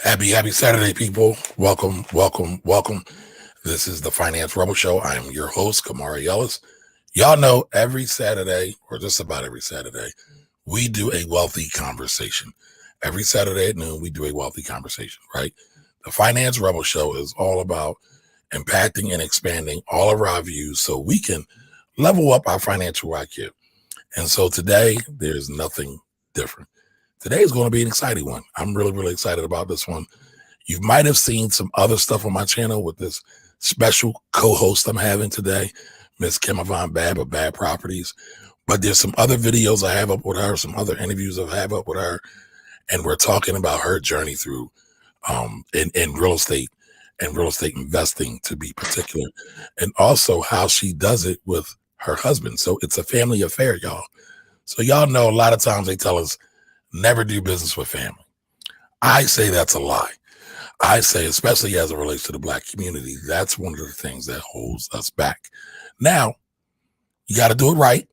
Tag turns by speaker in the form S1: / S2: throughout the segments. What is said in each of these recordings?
S1: Happy Saturday, people. Welcome. This is the Finance Rebel Show. I am your host, Kamari Ellis. Y'all know every Saturday, or just about every Saturday, we do a wealthy conversation. Every Saturday at noon, we do a wealthy conversation, right? The Finance Rebel Show is all about impacting and expanding all of our views so we can level up our financial IQ. And so today, there's nothing different. Today is going to be an exciting one. I'm really excited about this one. You might have seen some other stuff on my channel with this special co-host I'm having today, Miss Kim Babb of Babb Properties. But there's some other videos I have up with her, some other interviews I have up with her, and we're talking about her journey through in real estate and real estate investing, to be particular, and also how she does it with her husband. So it's a family affair, y'all. So y'all know a lot of times they tell us never do business with family. I say that's a lie. I say, especially as it relates to the Black community, that's one of the things that holds us back. Now, you got to do it right.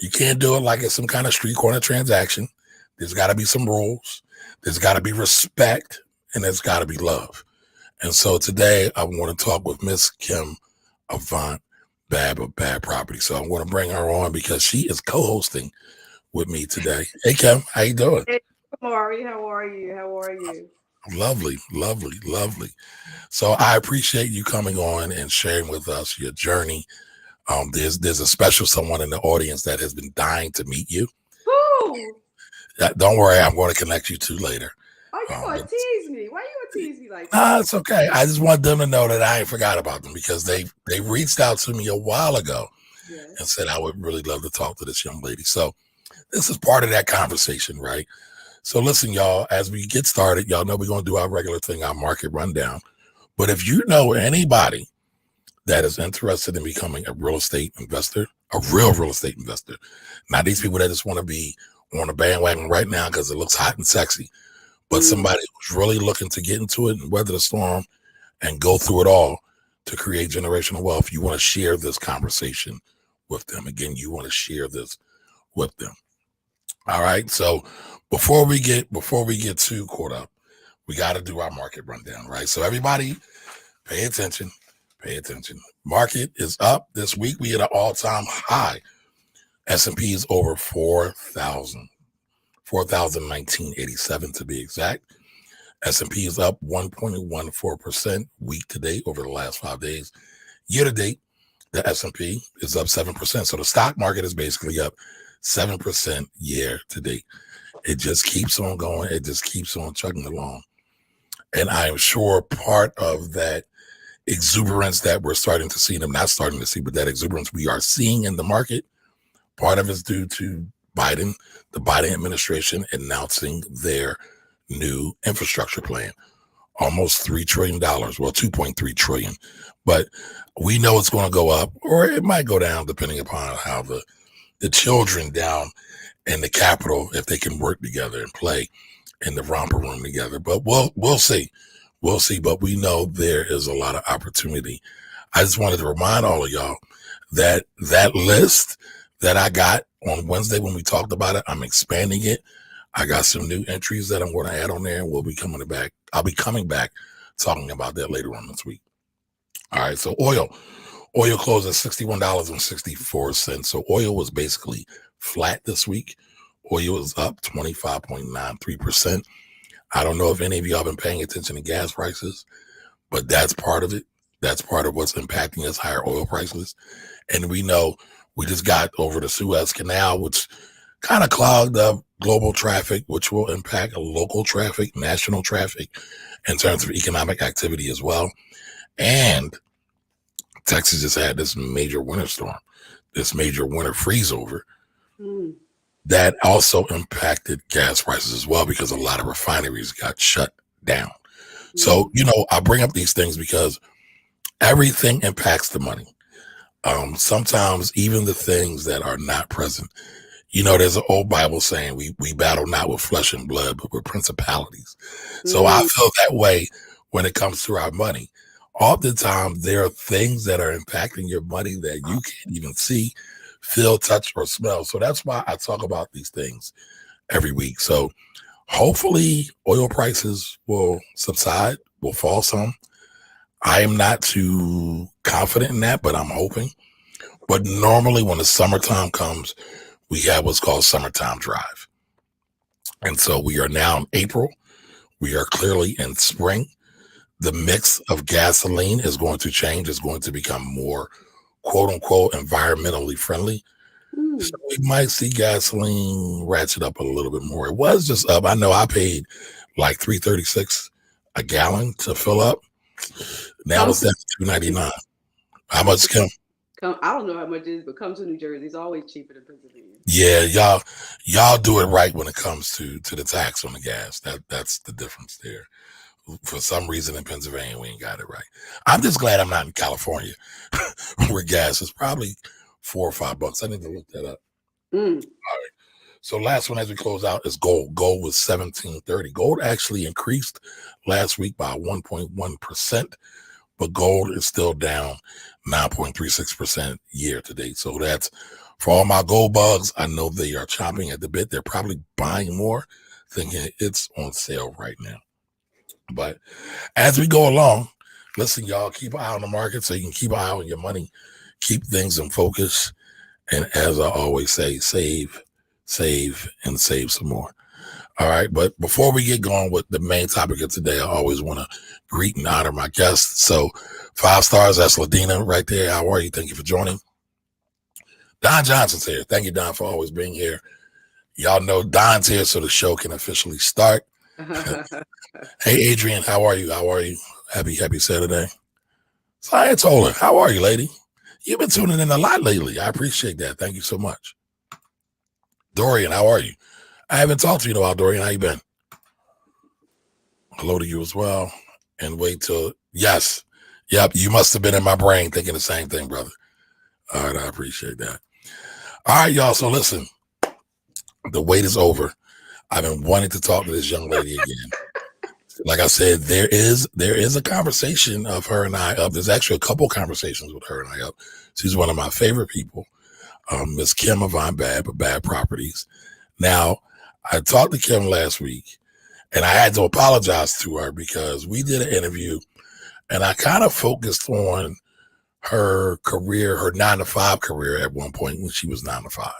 S1: You can't do it like it's some kind of street corner transaction. There's got to be some rules. There's got to be respect, and there's got to be love. And so today I want to talk with Miss Kim Babb of Babb Property. So I'm going to bring her on because she is co-hosting with me today. Hey, Kim, how you doing?
S2: Hey, Maury, how are you? How are you?
S1: Lovely. So I appreciate you coming on and sharing with us your journey. There's a special someone in the audience that has been dying to meet you.
S2: Who?
S1: Don't worry, I'm going to connect you to later.
S2: Oh, you gonna tease me? Why you gonna tease me like that?
S1: Nah, it's okay. I just want them to know that I ain't forgot about them because they reached out to me a while ago and said I would really love to talk to this young lady. So this is part of that conversation, right? So listen, y'all, as we get started, y'all know we're going to do our regular thing, our market rundown. But if you know anybody that is interested in becoming a real estate investor, a real estate investor, not these people that just want to be on a bandwagon right now because it looks hot and sexy, but somebody who's really looking to get into it and weather the storm and go through it all to create generational wealth, you want to share this conversation with them. Again, you want to share this with them. All right. So before we get too caught up, we got to do our market rundown, right? So everybody pay attention. Market is up this week. We hit an all-time high. S&P is over 4,019.87 to be exact. S&P is up 1.14% week to date over the last 5 days. Year to date, the S&P is up 7%. So the stock market is basically up 7% year to date. It just keeps on going. It just keeps on chugging along. And I am sure part of that exuberance that we're starting to see, and I'm not starting to see, but that exuberance we are seeing in the market, part of it's due to Biden, the Biden administration announcing their new infrastructure plan. Almost $3 trillion, well, 2.3 trillion. But we know it's going to go up, or it might go down depending upon how the children down in the Capitol, if they can work together and play in the romper room together. But we'll see. But we know there is a lot of opportunity. I just wanted to remind all of y'all that list that I got on Wednesday when we talked about it, I'm expanding it. I got some new entries that I'm going to add on there, and we'll be coming back. I'll be coming back talking about that later on this week. All right. So oil closed at $61.64. So oil was basically flat this week. Oil is up 25.93%. I don't know if any of y'all have been paying attention to gas prices, but that's part of it. That's part of what's impacting us, higher oil prices. And we know we just got over the Suez Canal, which kind of clogged up global traffic, which will impact local traffic, national traffic, in terms of economic activity as well. And Texas just had this major winter storm, this major winter freeze over. That also impacted gas prices as well because a lot of refineries got shut down. So, I bring up these things because everything impacts the money. Sometimes even the things that are not present. There's an old Bible saying we battle not with flesh and blood, but with principalities. So I feel that way when it comes to our money. Oftentimes there are things that are impacting your money that you can't even see, feel, touch, or smell. So that's why I talk about these things every week. So Hopefully, oil prices will subside, will fall some. I am not too confident in that, but I'm hoping. But normally, when the summertime comes, we have what's called summertime drive. And so we are now in April. We are clearly in spring. The mix of gasoline is going to change. It's going to become more, quote unquote, environmentally friendly. So we might see gasoline ratchet up a little bit more. It was just up. I know I paid like $3.36 a gallon to fill up. Now it's down to $2.99. How much, Kim?
S2: I don't know how much it is, but come to New Jersey. It's always cheaper than Pennsylvania.
S1: Yeah, y'all do it right when it comes to the tax on the gas. That's the difference there. For some reason in Pennsylvania, we ain't got it right. I'm just glad I'm not in California where gas is probably $4 or $5. I need to look that up. All right. So last one as we close out is gold. Gold was $17.30. Gold actually increased last week by 1.1%, but gold is still down 9.36% year to date. So that's for all my gold bugs. I know they are chomping at the bit. They're probably buying more, thinking it's on sale right now. But as we go along, listen, y'all, keep an eye on the market so you can keep an eye on your money, keep things in focus. And as I always say, save, and save some more. All right. But before we get going with the main topic of today, I always want to greet and honor my guests. So 5 stars, that's Ladina right there. How are you? Thank you for joining. Don Johnson's here. Thank you, Don, for always being here. Y'all know Don's here so the show can officially start. Hey, Adrian, how are you? How are you? Happy Saturday. Sayatola, how are you, lady? You've been tuning in a lot lately. I appreciate that. Thank you so much. Dorian, how are you? I haven't talked to you in a while, Dorian. How you been? Hello to you as well. And wait till, yes. Yep, you must have been in my brain thinking the same thing, brother. All right, I appreciate that. All right, y'all. So listen, the wait is over. I've been wanting to talk to this young lady again. Like I said, there is a conversation of her and I up. There's actually a couple conversations with her and I up. She's one of my favorite people, Miss Kim Babb of Babb Properties. Now, I talked to Kim last week, and I had to apologize to her because we did an interview, and I kind of focused on her career, her 9-to-5 career at one point when she was 9-to-5,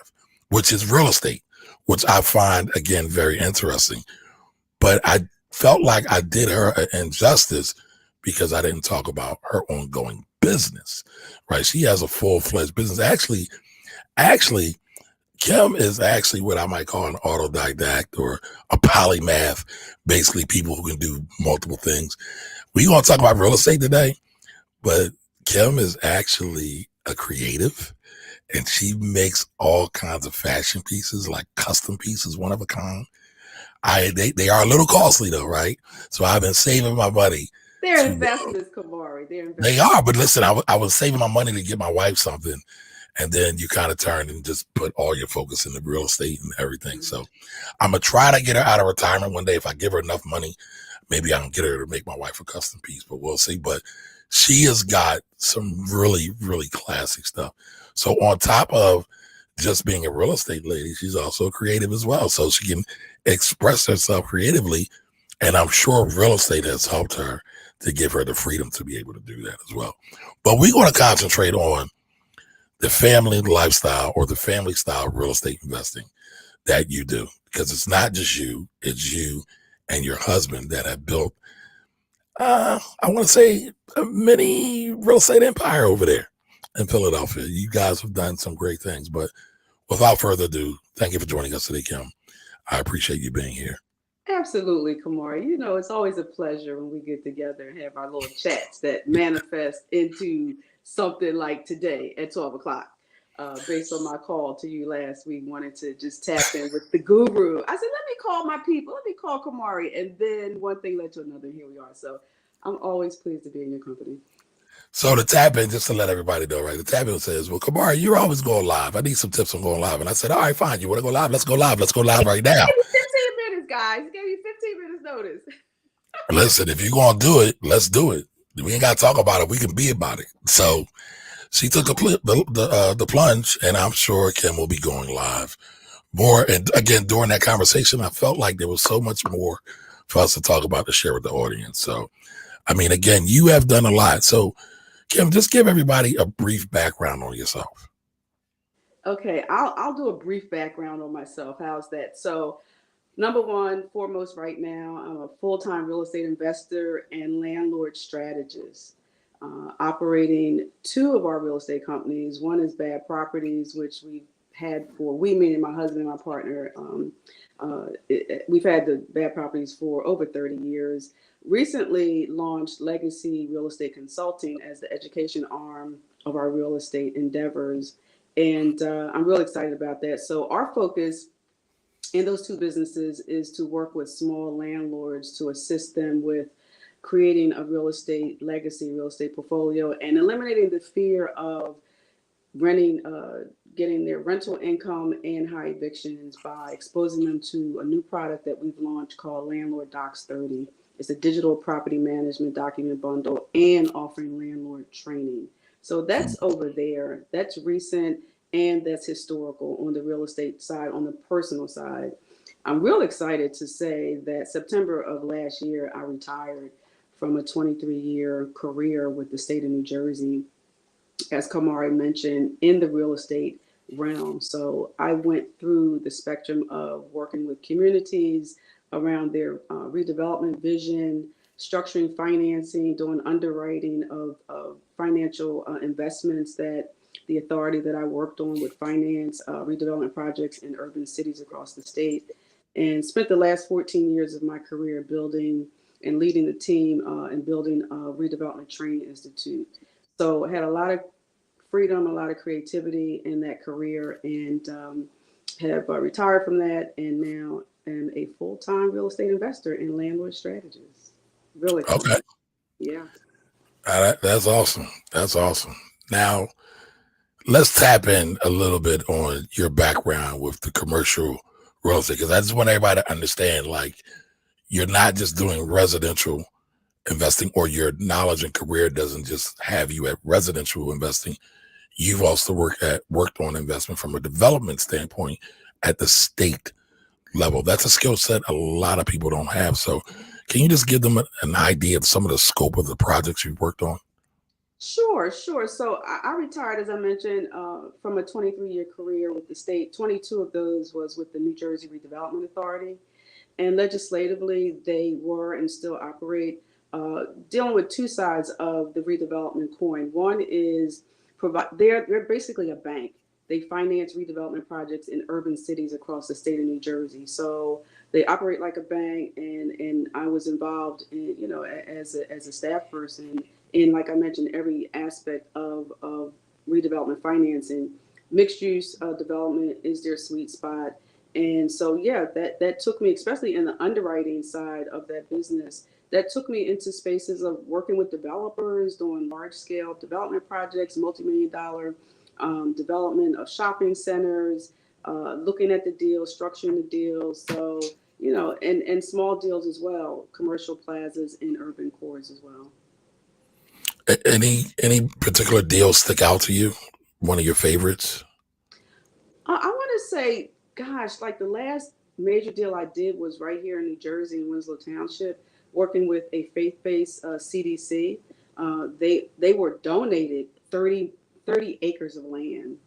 S1: which is real estate, which I find, again, very interesting. But I felt like I did her an injustice because I didn't talk about her ongoing business, right? She has a full-fledged business. Actually, Kim is actually what I might call an autodidact or a polymath, basically people who can do multiple things. We're going to talk about real estate today, but Kim is actually a creative, and she makes all kinds of fashion pieces, like custom pieces, one of a kind. They are a little costly though, right? So I've been saving my money.
S2: They're investments, Kamari. They're investments.
S1: They are, but listen, I was saving my money to get my wife something, and then you kind of turn and just put all your focus in the real estate and everything. So I'm gonna try to get her out of retirement one day. If I give her enough money, maybe I can get her to make my wife a custom piece, but we'll see. But she has got some really, really classic stuff. So on top of just being a real estate lady, she's also creative as well. So she can express herself creatively. And I'm sure real estate has helped her to give her the freedom to be able to do that as well. But we're going to concentrate on the family lifestyle or the family style real estate investing that you do, because it's not just you, it's you and your husband that have built, I want to say, a mini real estate empire over there in Philadelphia. You guys have done some great things, but without further ado, thank you for joining us today, Kim. I appreciate you being here.
S2: Absolutely, Kamari. You know, it's always a pleasure when we get together and have our little chats that manifest into something like today at 12 o'clock. Based on my call to you last week, wanted to just tap in with the guru. I said, let me call my people. Let me call Kamari. And then one thing led to another, and here we are. So I'm always pleased to be in your company.
S1: So the tap in, just to let everybody know, right? The tap in says, well, Kamari, you're always going live. I need some tips on going live. And I said, all right, fine. You want to go live? Let's go live. Let's go live right now.
S2: 15 minutes, guys. Gave you 15 minutes notice.
S1: Listen, if you're going to do it, let's do it. We ain't got to talk about it. We can be about it. So she took the plunge, and I'm sure Kim will be going live more. And again, during that conversation, I felt like there was so much more for us to talk about to share with the audience. So, I mean, again, you have done a lot. So, Kim, just give everybody a brief background on yourself.
S2: Okay, I'll do a brief background on myself. How's that? So, number one, foremost, right now, I'm a full time real estate investor and landlord strategist, operating two of our real estate companies. One is Babb Properties, which we've had for, we meaning my husband and my partner, we've had the Babb Properties for over 30 years. Recently launched Legacy Real Estate Consulting as the education arm of our real estate endeavors. And I'm real excited about that. So, our focus in those two businesses is to work with small landlords to assist them with creating a real estate legacy, real estate portfolio, and eliminating the fear of renting, getting their rental income and high evictions by exposing them to a new product that we've launched called Landlord Docs 30. It's a digital property management document bundle and offering landlord training. So that's over there. That's recent and that's historical on the real estate side, on the personal side. I'm real excited to say that September of last year, I retired from a 23-year career with the state of New Jersey, as Kamari mentioned, in the real estate realm. So I went through the spectrum of working with communities around their redevelopment vision, structuring financing, doing underwriting of financial investments that the authority that I worked on would finance redevelopment projects in urban cities across the state, and spent the last 14 years of my career building and leading the team and building a redevelopment training institute. So I had a lot of freedom, a lot of creativity in that career, and have retired from that, and now am a full-time real estate investor and landlord strategist. Real excited.
S1: Okay.
S2: Yeah.
S1: That's awesome. That's awesome. Now, let's tap in a little bit on your background with the commercial real estate because I just want everybody to understand like, you're not just doing residential investing or your knowledge and career doesn't just have you at residential investing. You've also worked on investment from a development standpoint at the state level. That's a skill set a lot of people don't have. So, can you just give them an idea of some of the scope of the projects you've worked on?
S2: Sure, sure. So I retired, as I mentioned, from a 23-year career with the state. 22 of those was with the New Jersey Redevelopment Authority. And legislatively, they were and still operate dealing with two sides of the redevelopment coin. One is they're basically a bank. They finance redevelopment projects in urban cities across the state of New Jersey. So they operate like a bank, and I was involved in, as a staff person in, like I mentioned, every aspect of redevelopment financing. Mixed use development is their sweet spot. And so, yeah, that took me, especially in the underwriting side of that business, that took me into spaces of working with developers, doing large scale development projects, multi-million dollar development of shopping centers, looking at the deals, structuring the deals. So, and small deals as well, commercial plazas and urban cores as well.
S1: Any particular deal stick out to you? One of your favorites?
S2: I want to say, gosh, like the last major deal I did was right here in New Jersey in Winslow Township, working with a faith-based CDC. They were donated 30 acres of land,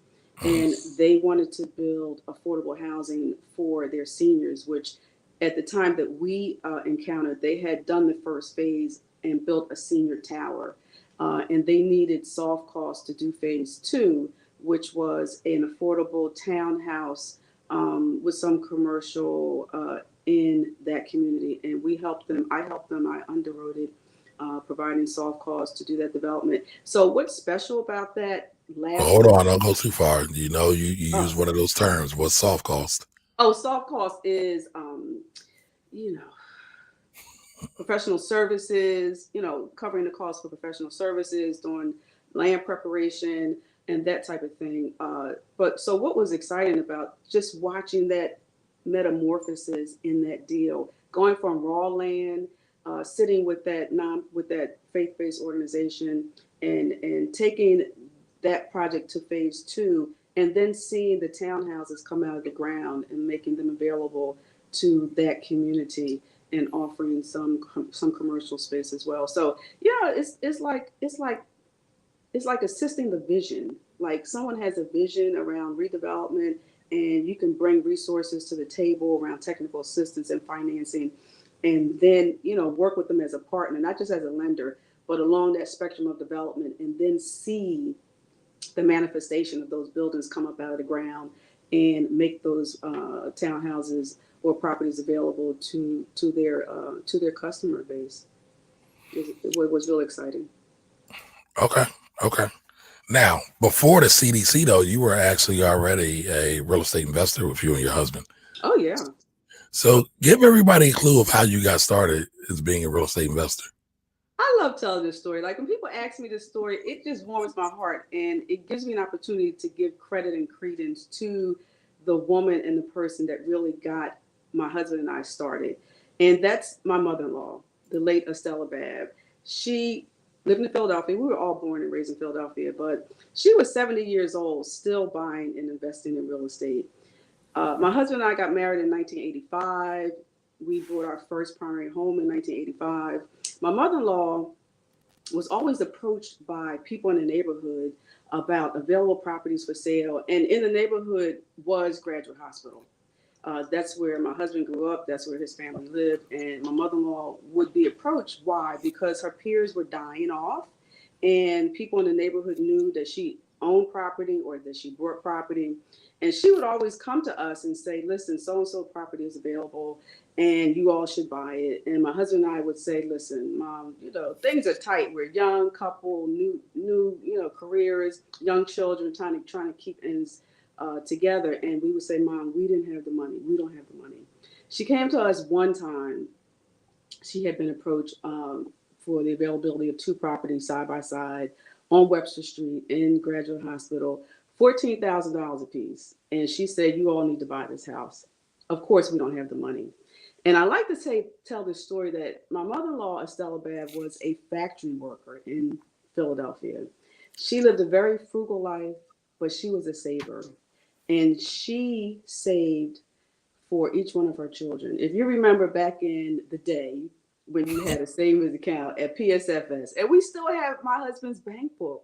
S2: and they wanted to build affordable housing for their seniors, which at the time that we encountered, they had done the first phase and built a senior tower. And they needed soft costs to do phase two, which was an affordable townhouse with some commercial in that community. And we helped them. I helped them. I underwrote it, providing soft costs to do that development. So what's special about that
S1: Well,
S2: last
S1: hold
S2: deal?
S1: on, don't go too far. You
S2: Uh,
S1: use one of those terms. What's soft cost?
S2: soft cost is, you know, professional services, covering the cost for professional services, doing land preparation and that type of thing. But so what was exciting about just watching that metamorphosis in that deal, going from raw land, sitting with that faith-based organization and taking that project to phase two and then seeing the townhouses come out of the ground and making them available to that community and offering some commercial space as well. So yeah, it's like assisting the vision. Like someone has a vision around redevelopment, and you can bring resources to the table around technical assistance and financing, and then work with them as a partner, not just as a lender, but along that spectrum of development, and then see the manifestation of those buildings come up out of the ground and make those townhouses or properties available to their customer base. It was really exciting.
S1: Okay. Okay. Now, before the CDC, though, you were actually already a real estate investor with you and your husband.
S2: Oh yeah.
S1: So give everybody a clue of how you got started as being a real estate investor.
S2: I love telling this story. Like when people ask me this story, it just warms my heart, and it gives me an opportunity to give credit and credence to the woman and the person that really got my husband and I started. And that's my mother-in-law, the late Estella Babb. She lived in Philadelphia. We were all born and raised in Philadelphia, but she was 70 years old, still buying and investing in real estate. My husband and I got married in 1985. We bought our first primary home in 1985. My mother-in-law was always approached by people in the neighborhood about available properties for sale. And in the neighborhood was Graduate Hospital. That's where my husband grew up. That's where his family lived. And my mother-in-law would be approached. Why? Because her peers were dying off, and people in the neighborhood knew that she owned property or that she bought property. And she would always come to us and say, listen, so and so property is available and you all should buy it. And my husband and I would say, listen, mom, things are tight. We're a young couple, new, careers, young children, trying to keep ends together. And we would say, mom, we didn't have the money. We don't have the money. She came to us one time. She had been approached for the availability of two properties side by side on Webster Street in Graduate Hospital, $14,000 a piece. And she said, you all need to buy this house. Of course, we don't have the money. And I like to tell this story that my mother-in-law, Estella Babb, was a factory worker in Philadelphia. She lived a very frugal life, but she was a saver. And she saved for each one of her children. If you remember back in the day when you had a savings account at PSFS, and we still have my husband's bank book,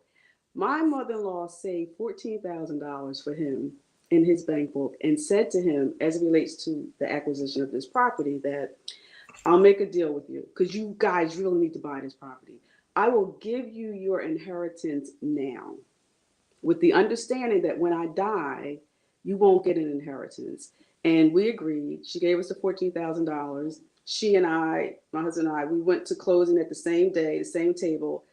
S2: my mother-in-law saved $14,000 for him in his bank book and said to him, as it relates to the acquisition of this property, that I'll make a deal with you because you guys really need to buy this property. I will give you your inheritance now with the understanding that when I die, you won't get an inheritance. And we agreed. She gave us the $14,000. She and I, my husband and I, we went to closing at the same day, the same table,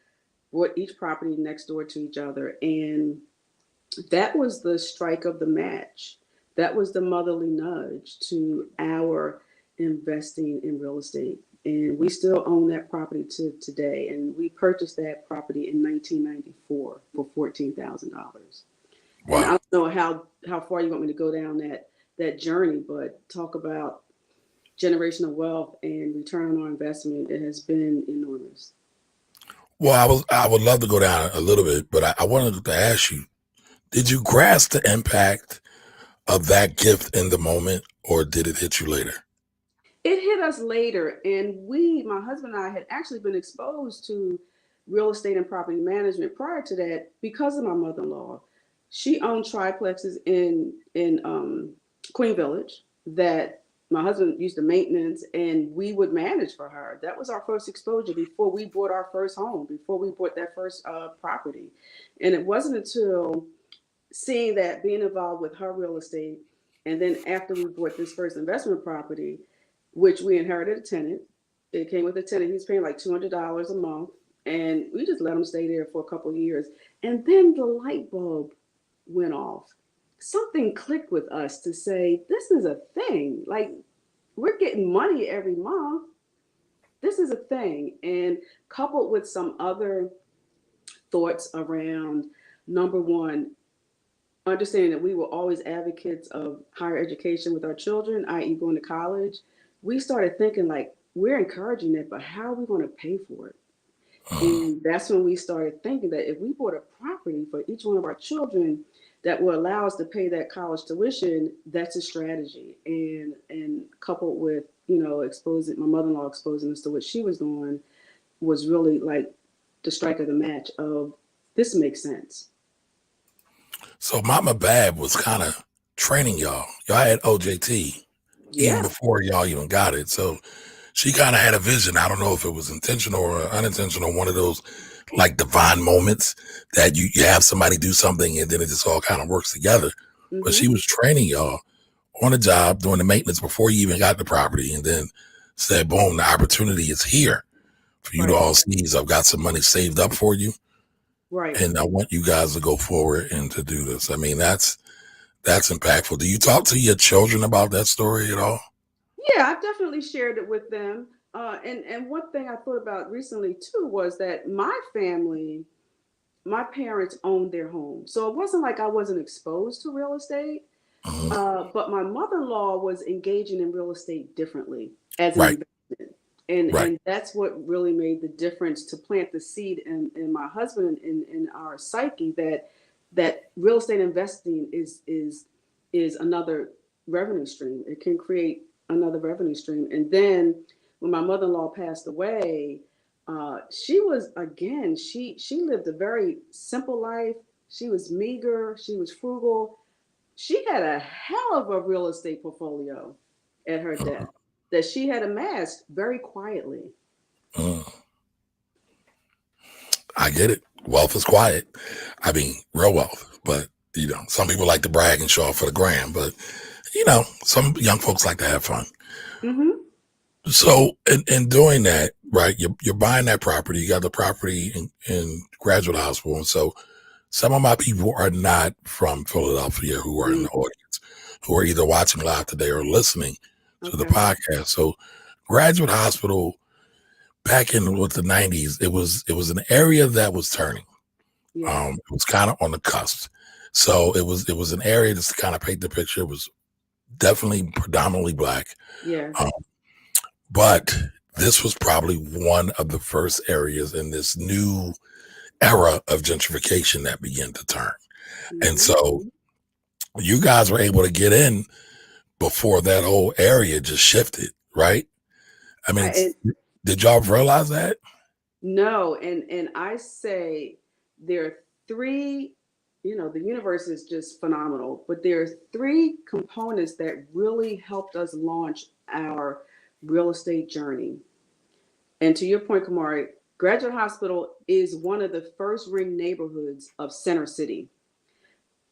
S2: bought each property next door to each other. And that was the strike of the match. That was the motherly nudge to our investing in real estate. And we still own that property to today. And we purchased that property in 1994 for $14,000. And I
S1: Wow.
S2: don't know how far you want me to go down that journey, but talk about generational wealth and return on our investment. It has been enormous.
S1: Well, I would love to go down a little bit, but I wanted to ask you, did you grasp the impact of that gift in the moment, or did it hit you later?
S2: It hit us later, and my husband and I, had actually been exposed to real estate and property management prior to that because of my mother-in-law. She owned triplexes in Queen Village that my husband used to maintenance, and we would manage for her. That was our first exposure before we bought our first home, before we bought that first property. And it wasn't until seeing that, being involved with her real estate, and then after we bought this first investment property, which we inherited a tenant. It came with a tenant. He was paying like $200 a month, and we just let him stay there for a couple of years. And then the light bulb went off. Something clicked with us to say, this is a thing. Like, we're getting money every month. This is a thing. And coupled with some other thoughts around, number one, understanding that we were always advocates of higher education with our children, i.e., going to college, we started thinking like, we're encouraging it, but how are we going to pay for it?
S1: Mhm.
S2: And that's when we started thinking that if we bought a property for each one of our children, that will allow us to pay that college tuition, that's a strategy. And coupled with, exposing my mother-in-law, exposing us to what she was doing, was really like the strike of the match of this makes sense.
S1: So Mama Bab was kind of training y'all. Y'all had OJT even
S2: Yeah.
S1: before y'all even got it. So she kind of had a vision. I don't know if it was intentional or unintentional, one of those like divine moments that you have somebody do something and then it just all kind of works together. But she
S2: Mm-hmm.
S1: was training y'all on the job, doing the maintenance before you even got the property, and then said, boom, the opportunity is here for you to
S2: Right.
S1: all seize. I've got some money saved up for you,
S2: Right.
S1: and I want you guys to go forward and to do this. I mean, that's impactful. Do you talk to your children about that story at all?
S2: Yeah, I've definitely shared it with them. And one thing I thought about recently too was that my family, my parents owned their home, so it wasn't like I wasn't exposed to real estate.
S1: Mhm.
S2: But my mother-in-law was engaging in real estate differently as an
S1: Right,
S2: investment, and
S1: right.
S2: and that's what really made the difference to plant the seed in my husband and in our psyche that real estate investing is another revenue stream. It can create another revenue stream. And then when my mother-in-law passed away, she was again she lived a very simple life. She was meager. She was frugal. She had a hell of a real estate portfolio at her death that she had amassed very quietly.
S1: Mm, I get it. Wealth is quiet. I mean, real wealth. But, some people like to brag and show off for the gram. But, some young folks like to have fun.
S2: Mm-hmm.
S1: So, in doing that, right, you're buying that property. You got the property in Graduate Hospital. And so some of my people are not from Philadelphia who are in
S2: Mm,
S1: the audience, who are either watching live today or listening to the
S2: okay.
S1: podcast. So, Graduate Hospital back in with the 90s, it was an area that was turning.
S2: Yes.
S1: It was kind of on the cusp. So it was an area just to kind of paint the picture. It was definitely predominantly black.
S2: Yes.
S1: Um, but this was probably one of the first areas in this new era of gentrification that began to turn. And
S2: Mm-hmm.
S1: so you guys were able to get in before that whole area just shifted, right? I mean,
S2: And
S1: did y'all realize that?
S2: no, and I say there are three. The universe is just phenomenal, but there are three components that really helped us launch our real estate journey. And to your point, Kamari, Graduate Hospital is one of the first ring neighborhoods of Center City.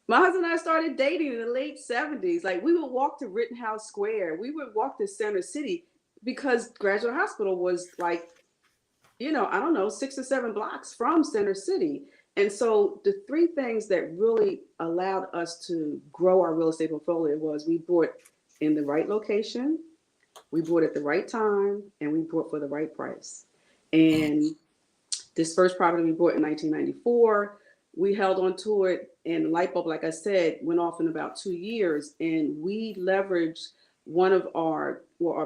S2: My husband and I started dating in the late 70s. Like we would walk to Rittenhouse Square, we would walk to Center City because Graduate Hospital was like, I don't know, 6 or 7 blocks from Center City. And so the three things that really allowed us to grow our real estate portfolio was we bought in the right location, we bought at the right time, and we bought for the right price. And this first property we bought in 1994, we held on to it, and the light bulb, like I said, went off in about 2 years. And we leveraged one of our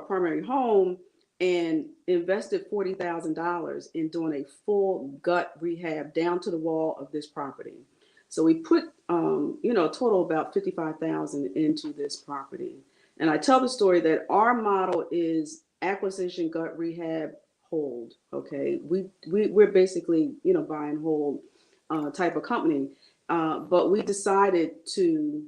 S2: primary home and invested $40,000 in doing a full gut rehab down to the wall of this property. So we put, a total of about 55,000 into this property. And I tell the story that our model is acquisition, gut rehab, hold. Okay, we're basically buy and hold type of company, but we decided to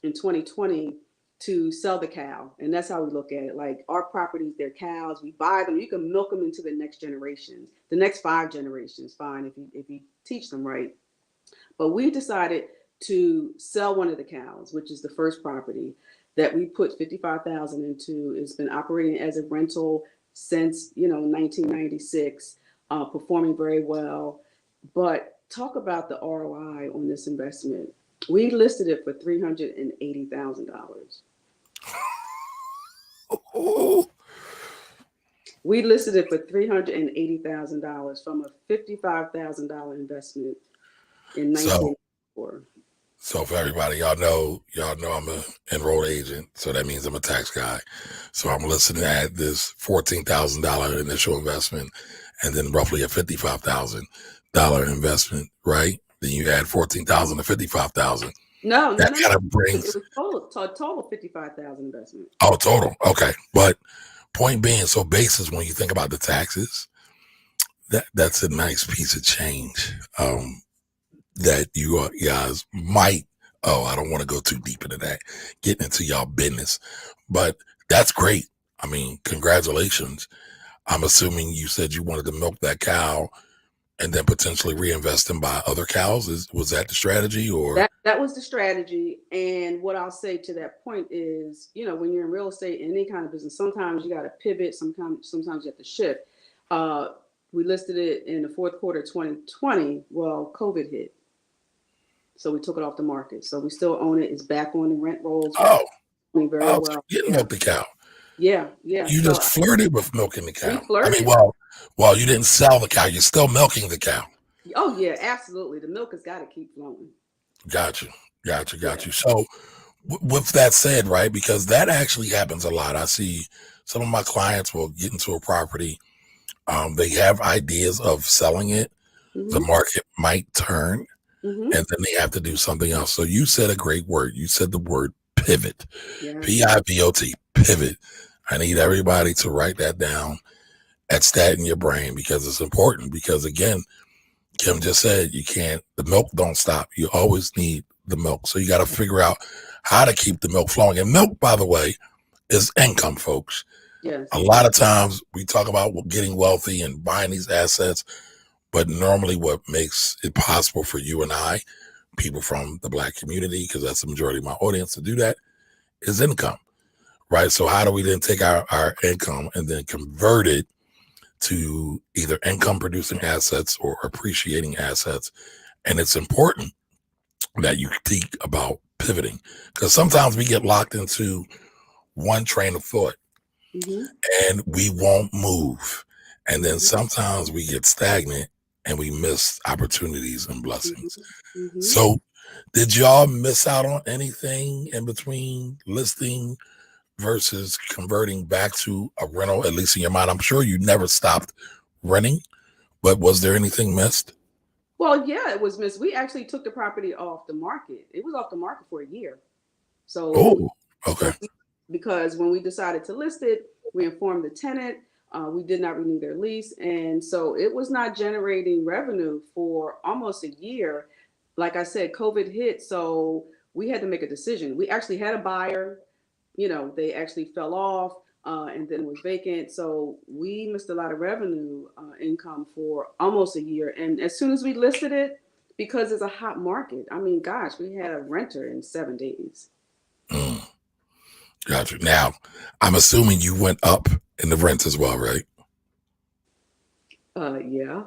S2: in 2020 to sell the cow, and that's how we look at it. Like our properties, they're cows. We buy them. You can milk them into the next generations, the next 5 generations. Fine if you teach them right. But we decided to sell one of the cows, which is the first property that we put 55,000 into. It's been operating as a rental since 1996, performing very well. But talk about the ROI on this investment. We listed it for $380,000.
S1: Oh,
S2: We listed it for $380,000 from a $55,000 investment in
S1: so
S2: 1984.
S1: So for everybody, y'all know I'm a enrolled agent, so that means I'm a tax guy. So I'm listening at this $14,000 initial investment, and then roughly a $55,000 investment, right? Then you add 14,000 to 55,000.
S2: No, no,
S1: That
S2: no, no.
S1: kind of
S2: It
S1: brings,
S2: was total 55,000 investment.
S1: oh, total. Okay. But point being, so basis, when you think about the taxes, that's a nice piece of change. That you guys might, oh, I don't want to go too deep into that, getting into y'all business, but that's great. I mean, congratulations. I'm assuming you said you wanted to milk that cow and then potentially reinvest and buy other cows. Was that the strategy, or?
S2: That was the strategy. And what I'll say to that point is, when you're in real estate in any kind of business, sometimes you got to pivot. Sometimes you have to shift. Uh, we listed it in the fourth quarter of 2020. Well, COVID hit, so we took it off the market. So we still own it. It's back on the rent rolls.
S1: Oh,
S2: Doing very
S1: oh, so
S2: well.
S1: you didn't
S2: Yeah,
S1: milk the cow.
S2: yeah, yeah.
S1: You
S2: So
S1: just flirted with milking the
S2: we
S1: cow. I mean,
S2: flirted.
S1: well, you didn't sell the cow. You're still milking the cow.
S2: Oh yeah, absolutely. The milk has got to keep flowing.
S1: Got you. Got you. Got
S2: Yeah.
S1: you. So, with that said, right, because that actually happens a lot. I see some of my clients will get into a property. They have ideas of selling it. The
S2: Mhm.
S1: market might turn,
S2: Mhm.
S1: and then they have to do something else. So you said a great word. You said the word pivot.
S2: Yes.
S1: Pivot. Pivot. I need everybody to write that down, etch that in your brain, because it's important. Because again, Kim just said you can't. The milk don't stop. You always need the milk. So you got to figure out how to keep the milk flowing. And milk, by the way, is income, folks. A
S2: Yes.
S1: lot of times we talk about getting wealthy and buying these assets, but normally what makes it possible for you and I, people from the Black community, because that's the majority of my audience, to do that is income, right? So how do we then take our income and then convert it to either income producing assets or appreciating assets? And it's important that you think about pivoting, because sometimes we get locked into one train of thought
S2: Mhm.
S1: and we won't move. And then
S2: Mhm.
S1: sometimes we get stagnant and we miss opportunities and
S2: Mhm.
S1: blessings.
S2: Mhm.
S1: So, did y'all miss out on anything in between listing versus converting back to a rental, at least in your mind? I'm sure you never stopped renting, but was there anything missed?
S2: Well, yeah, it was miss. We actually took the property off the market. It was off the market for a year. So,
S1: Oh, okay.
S2: so we, because when we decided to list it, we informed the tenant. We did not renew their lease, and so it was not generating revenue for almost a year. Like I said, COVID hit, so we had to make a decision. We actually had a buyer. They actually fell off, and then it was vacant. So we missed a lot of revenue income for almost a year. And as soon as we listed it, because it's a hot market, I mean, gosh, we had a renter in 7 days.
S1: Mm, got you. Now, I'm assuming you went up in the rent as well, right?
S2: Yeah,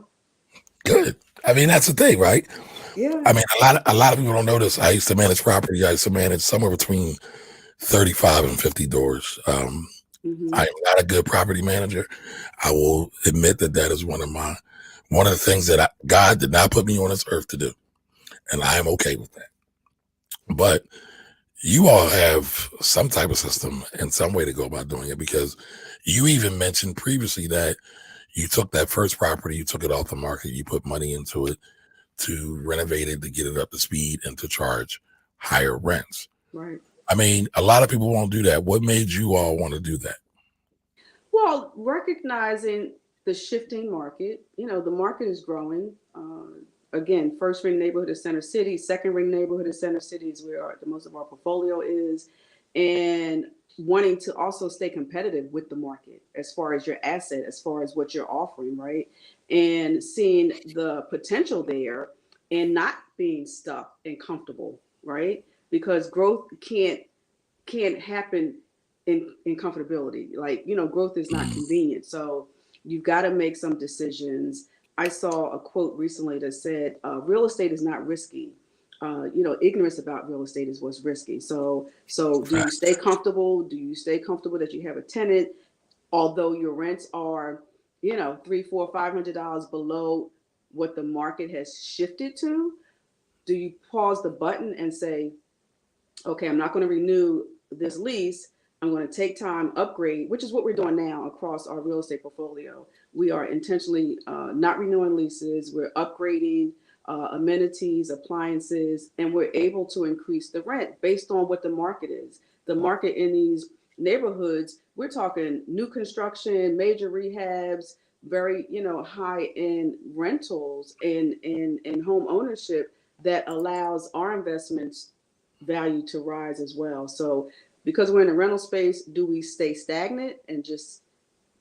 S1: Good. I mean, that's the thing, right?
S2: yeah.
S1: I mean, a lot of people don't know this. I used to manage property. I used to manage somewhere between 35 and 50 doors. I
S2: Hmm.
S1: am not a good property manager. I will admit that that is one of the things that God did not put me on this earth to do, and I am okay with that. But you all have some type of system and some way to go about doing it, because you even mentioned previously that you took that first property, you took it off the market, you put money into it to renovate it, to get it up to speed, and to charge higher rents.
S2: Right.
S1: I mean, a lot of people won't do that. What made you all want to do that?
S2: Well, recognizing the shifting market, the market is growing. Again, first ring neighborhood is Center City, second ring neighborhood is Center City is where the most of our portfolio is, and wanting to also stay competitive with the market as far as your asset, as far as what you're offering, right? And seeing the potential there and not being stuck and comfortable, right? Because growth can't happen in comfortability. Like, growth is not
S1: Mm,
S2: convenient. So you've got to make some decisions. I saw a quote recently that said, real estate is not risky. Ignorance about real estate is what's risky. So do you stay
S1: facts.
S2: comfortable? Do you stay comfortable that you have a tenant, although your rents are, three, four, $500 below what the market has shifted to? Do you pause the button and say, okay, I'm not going to renew this lease. I'm going to take time, upgrade, which is what we're doing now across our real estate portfolio. We are intentionally not renewing leases. We're upgrading. amenities, appliances, and we're able to increase the rent based on what the market is. The market in these neighborhoods, we're talking new construction, major rehabs, very high end rentals and home ownership that allows our investments value to rise as well. So because we're in a rental space, do we stay stagnant and just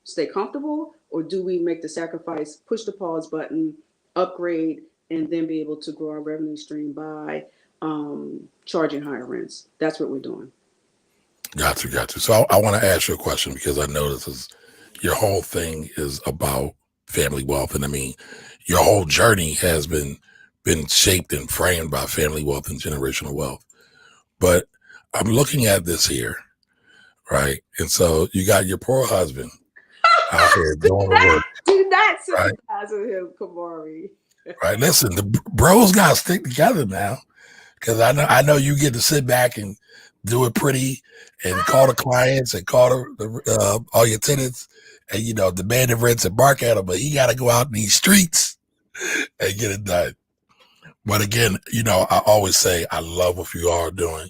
S2: stay comfortable, or do we make the sacrifice, push the pause button, upgrade, and then be able to grow our revenue stream by charging higher rents? That's what we're doing.
S1: Got you, got you. So I want to ask you a question because I know this is your whole thing is about family wealth, and I mean, your whole journey has been shaped and framed by family wealth and generational wealth. But I'm looking at this here, right? And so you got your poor husband out here
S2: do
S1: doing the
S2: not
S1: work,
S2: do not
S1: right?
S2: sympathize with him, Kamari.
S1: Right. Listen, the bros got to stick together now because I know you get to sit back and do it pretty and call the clients and call all your tenants and demand the rents and bark at them, but he got to go out in these streets and get it done. But again, I always say I love what you are doing.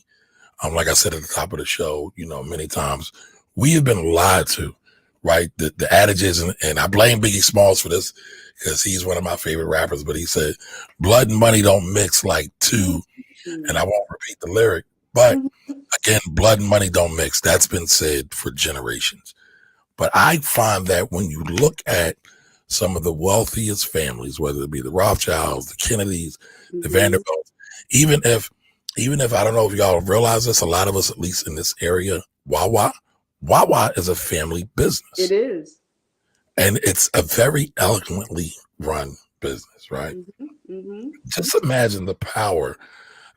S1: Like I said at the top of the show, many times we have been lied to, right? The adages, and I blame Biggie Smalls for this because he's one of my favorite rappers, but he said, blood and money don't mix like two, and I won't repeat the lyric, but again, blood and money don't mix. That's been said for generations. But I find that when you look at some of the wealthiest families, whether it be the Rothschilds, the Kennedys, the Vanderbilts, even if I don't know if y'all realize this, a lot of us, at least in this area, Wawa is a family business.
S2: It is.
S1: And it's a very eloquently run business, right? Just imagine the power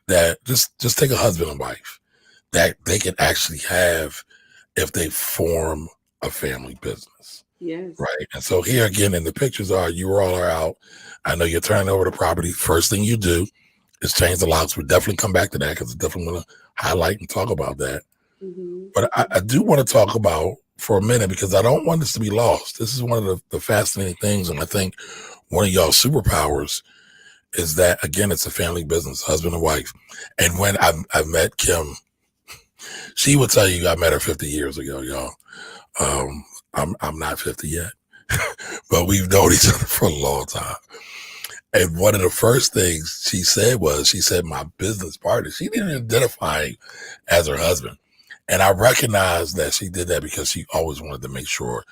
S1: that just take a husband and wife that they can actually have if they form a family business.
S2: Yes.
S1: Right. And so here again in the pictures you all are out. I know you're turning over the property. First thing you do is change the locks. We'll definitely come back to that because I definitely want to highlight and talk about that. But I do want to talk about for a minute because I don't want this to be lost. This is one of the fascinating things. And I think one of y'all's superpowers is that, again, it's a family business, husband and wife. And when I met Kim, she would tell you I met her 50 years ago, y'all. I'm not 50 yet, but we've known each other for a long time. And one of the first things she said my business partner. She didn't identify him as her husband. And I recognized that she did that because she always wanted to make sure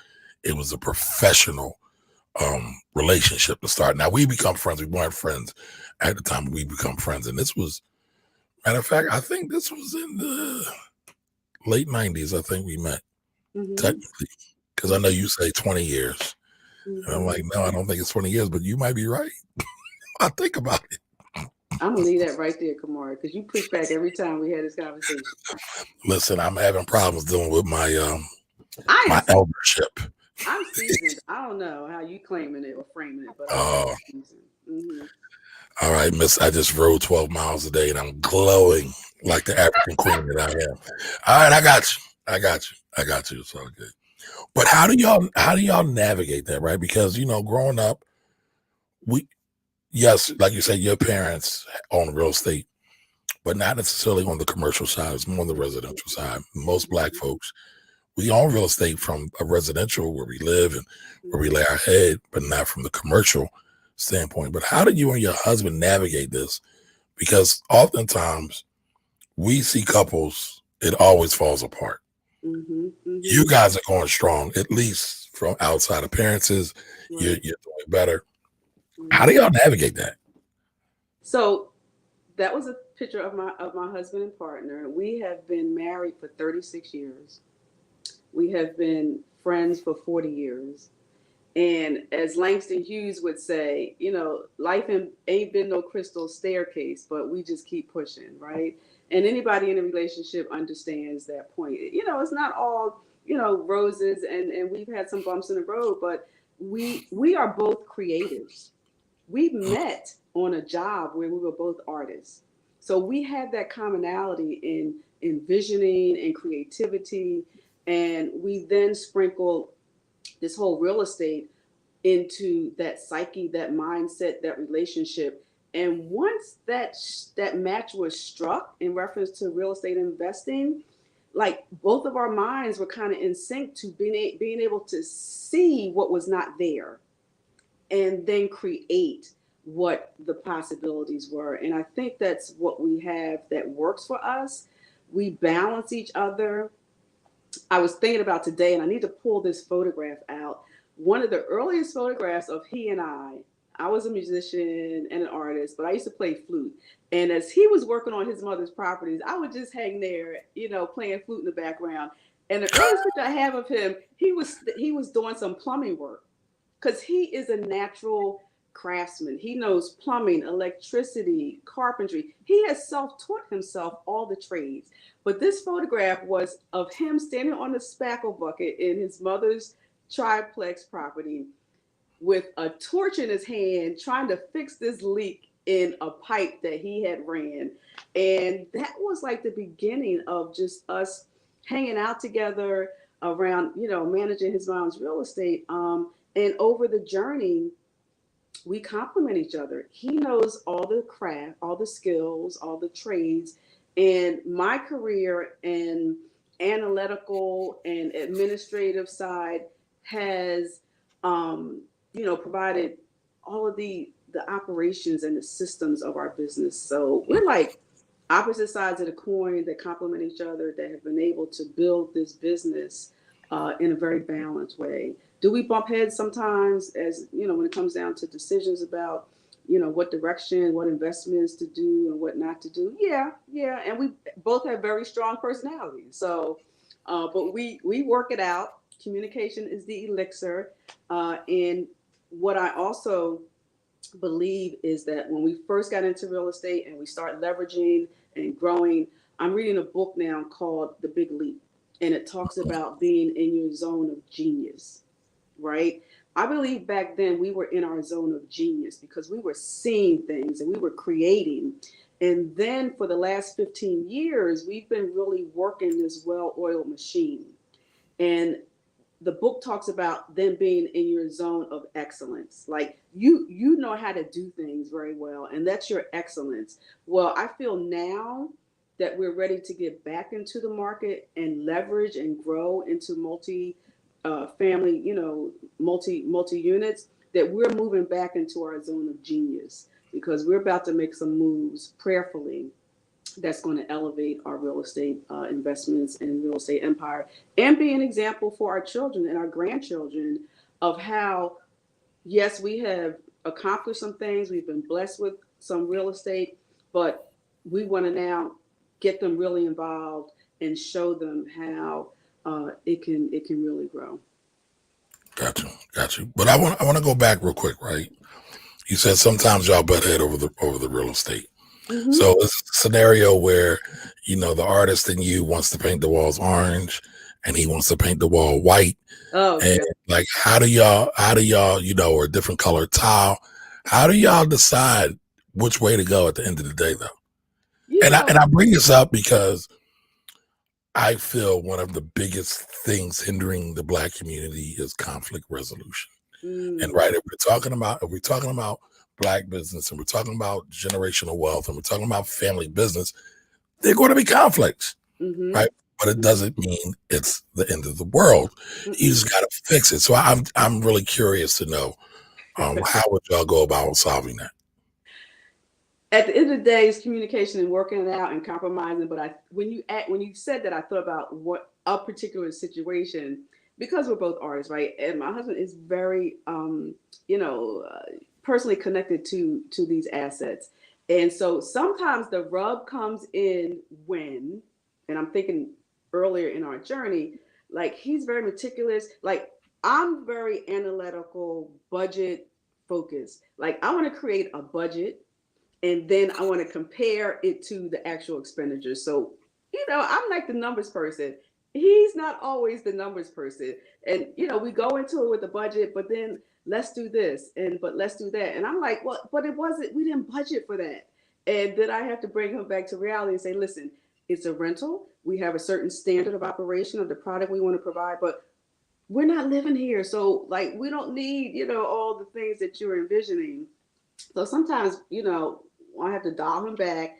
S1: it was a professional relationship to start. Now we become friends. We weren't friends at the time. We become friends. And this was, matter of fact, I think this was in the late 90s. I think we met technically. Because I know you say 20 years. And I'm like, no, I don't think it's 20 years, but you might be right. I think about it.
S2: I'm gonna leave that right there, Kamari, because you push back every time we had this conversation.
S1: Listen, I'm having problems dealing with my
S2: my
S1: eldership.
S2: I'm seasoned. I don't know how you claiming it or framing it, but I'm seasoned.
S1: All right, miss, I just rode 12 miles a day and I'm glowing like the African queen that I am. All right, I got you. It's all good. But how do y'all navigate that, right? Because growing up, yes, like you said, your parents own real estate, but not necessarily on the commercial side. It's more on the residential side. Most Black folks, we own real estate from a residential where we live and where we lay our head, but not from the commercial standpoint. But how did you and your husband navigate this? Because oftentimes we see couples, it always falls apart. You guys are going strong, at least from outside appearances. Right. You're doing better. How do y'all navigate that?
S2: So that was a picture of my husband and partner. We have been married for 36 years. We have been friends for 40 years. And as Langston Hughes would say, life ain't been no crystal staircase, but we just keep pushing, right? And anybody in a relationship understands that point. It's not all, roses and we've had some bumps in the road, but we are both creatives. We met on a job where we were both artists. So we had that commonality in envisioning and creativity. And we then sprinkled this whole real estate into that psyche, that mindset, that relationship. And once that match was struck in reference to real estate investing, like both of our minds were kind of in sync to being able to see what was not there and then create what the possibilities were. And I think that's what we have that works for us. We balance each other. I was thinking about today, and I need to pull this photograph out. One of the earliest photographs of he and I was a musician and an artist, but I used to play flute. And as he was working on his mother's properties, I would just hang there, playing flute in the background. And the earliest picture I have of him, he was doing some plumbing work because he is a natural craftsman. He knows plumbing, electricity, carpentry. He has self-taught himself all the trades. But this photograph was of him standing on the spackle bucket in his mother's triplex property with a torch in his hand trying to fix this leak in a pipe that he had ran. And that was like the beginning of just us hanging out together around, managing his mom's real estate. And over the journey, we complement each other. He knows all the craft, all the skills, all the trades. And my career and analytical and administrative side has, provided all of the operations and the systems of our business. So we're like opposite sides of the coin that complement each other, that have been able to build this business in a very balanced way. Do we bump heads sometimes, as when it comes down to decisions about what direction, what investments to do and what not to do? Yeah, and we both have very strong personalities. So, but we work it out. Communication is the elixir, and what I also believe is that when we first got into real estate and we start leveraging and growing, I'm reading a book now called The Big Leap, and it talks about being in your zone of genius, right? I believe back then we were in our zone of genius because we were seeing things and we were creating. And then for the last 15 years, we've been really working this well-oiled machine. And the book talks about them being in your zone of excellence. Like you know how to do things very well, and that's your excellence. Well, I feel now that we're ready to get back into the market and leverage and grow into family, multi units, that we're moving back into our zone of genius because we're about to make some moves prayerfully that's going to elevate our real estate investments and real estate empire, and be an example for our children and our grandchildren of how, yes, we have accomplished some things. We've been blessed with some real estate, but we want to now get them really involved and show them how it can really grow.
S1: Got you. But I want to go back real quick, right? You said sometimes y'all butt head over the real estate.
S2: Mm-hmm.
S1: So it's a scenario where, the artist in you wants to paint the walls orange and he wants to paint the wall white.
S2: Oh,
S1: And
S2: yeah.
S1: like, how do y'all, or a different color tile? How do y'all decide which way to go at the end of the day though?
S2: You know,
S1: And I bring this up because I feel one of the biggest things hindering the Black community is conflict resolution. And
S2: mm,
S1: right, if we're talking about Black business and we're talking about generational wealth and we're talking about family business, there are going to be conflicts,
S2: mm-hmm,
S1: right? But it doesn't mean it's the end of the world. You
S2: mm-mm.
S1: just got to fix it. So I'm really curious to know, how would y'all go about solving that?
S2: At the end of the day, it's communication and working it out and compromising. But when you said that, I thought about what a particular situation, because we're both artists, right? And my husband is very, personally connected to these assets, and so sometimes the rub comes in when, and I'm thinking earlier in our journey, like he's very meticulous, like I'm very analytical, budget focused. Like I want to create a budget and then I want to compare it to the actual expenditures. So, I'm like the numbers person. He's not always the numbers person. And, we go into it with the budget, but then let's do this but let's do that. And I'm like, well, but we didn't budget for that. And then I have to bring him back to reality and say, listen, it's a rental. We have a certain standard of operation of the product we want to provide, but we're not living here. So like, we don't need, all the things that you're envisioning. So sometimes, I have to dial him back,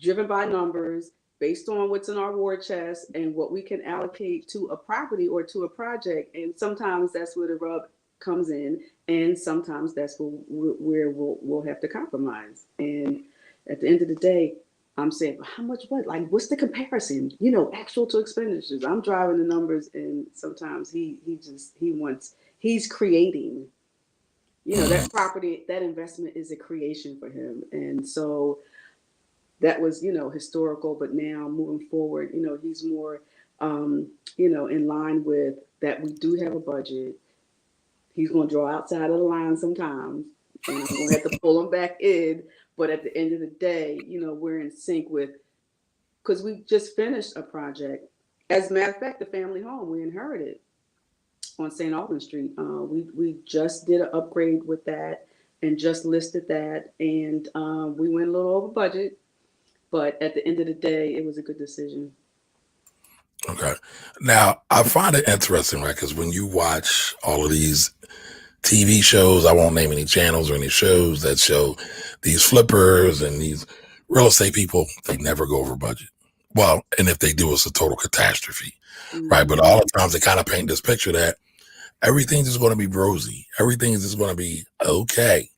S2: driven by numbers, based on what's in our war chest and what we can allocate to a property or to a project. And sometimes that's where the rub comes in, and sometimes that's where we'll have to compromise. And at the end of the day, I'm saying, how much what? Like, what's the comparison? Actual to expenditures. I'm driving the numbers, and sometimes he's creating. That property, that investment is a creation for him, and so that was historical. But now moving forward, he's more in line with that. We do have a budget. He's going to draw outside of the line sometimes, and I'm going to have to pull him back in. But at the end of the day, we're in sync with, because we just finished a project. As a matter of fact, the family home we inherited on St. Albans Street. We just did an upgrade with that and just listed that, and we went a little over budget. But at the end of the day, it was a good decision.
S1: Okay. Now, I find it interesting, right? Because when you watch all of these TV shows, I won't name any channels or any shows that show these flippers and these real estate people, they never go over budget. Well, and if they do, it's a total catastrophe, right? But all the times they kind of paint this picture that everything's just going to be rosy. Everything is just going to be okay.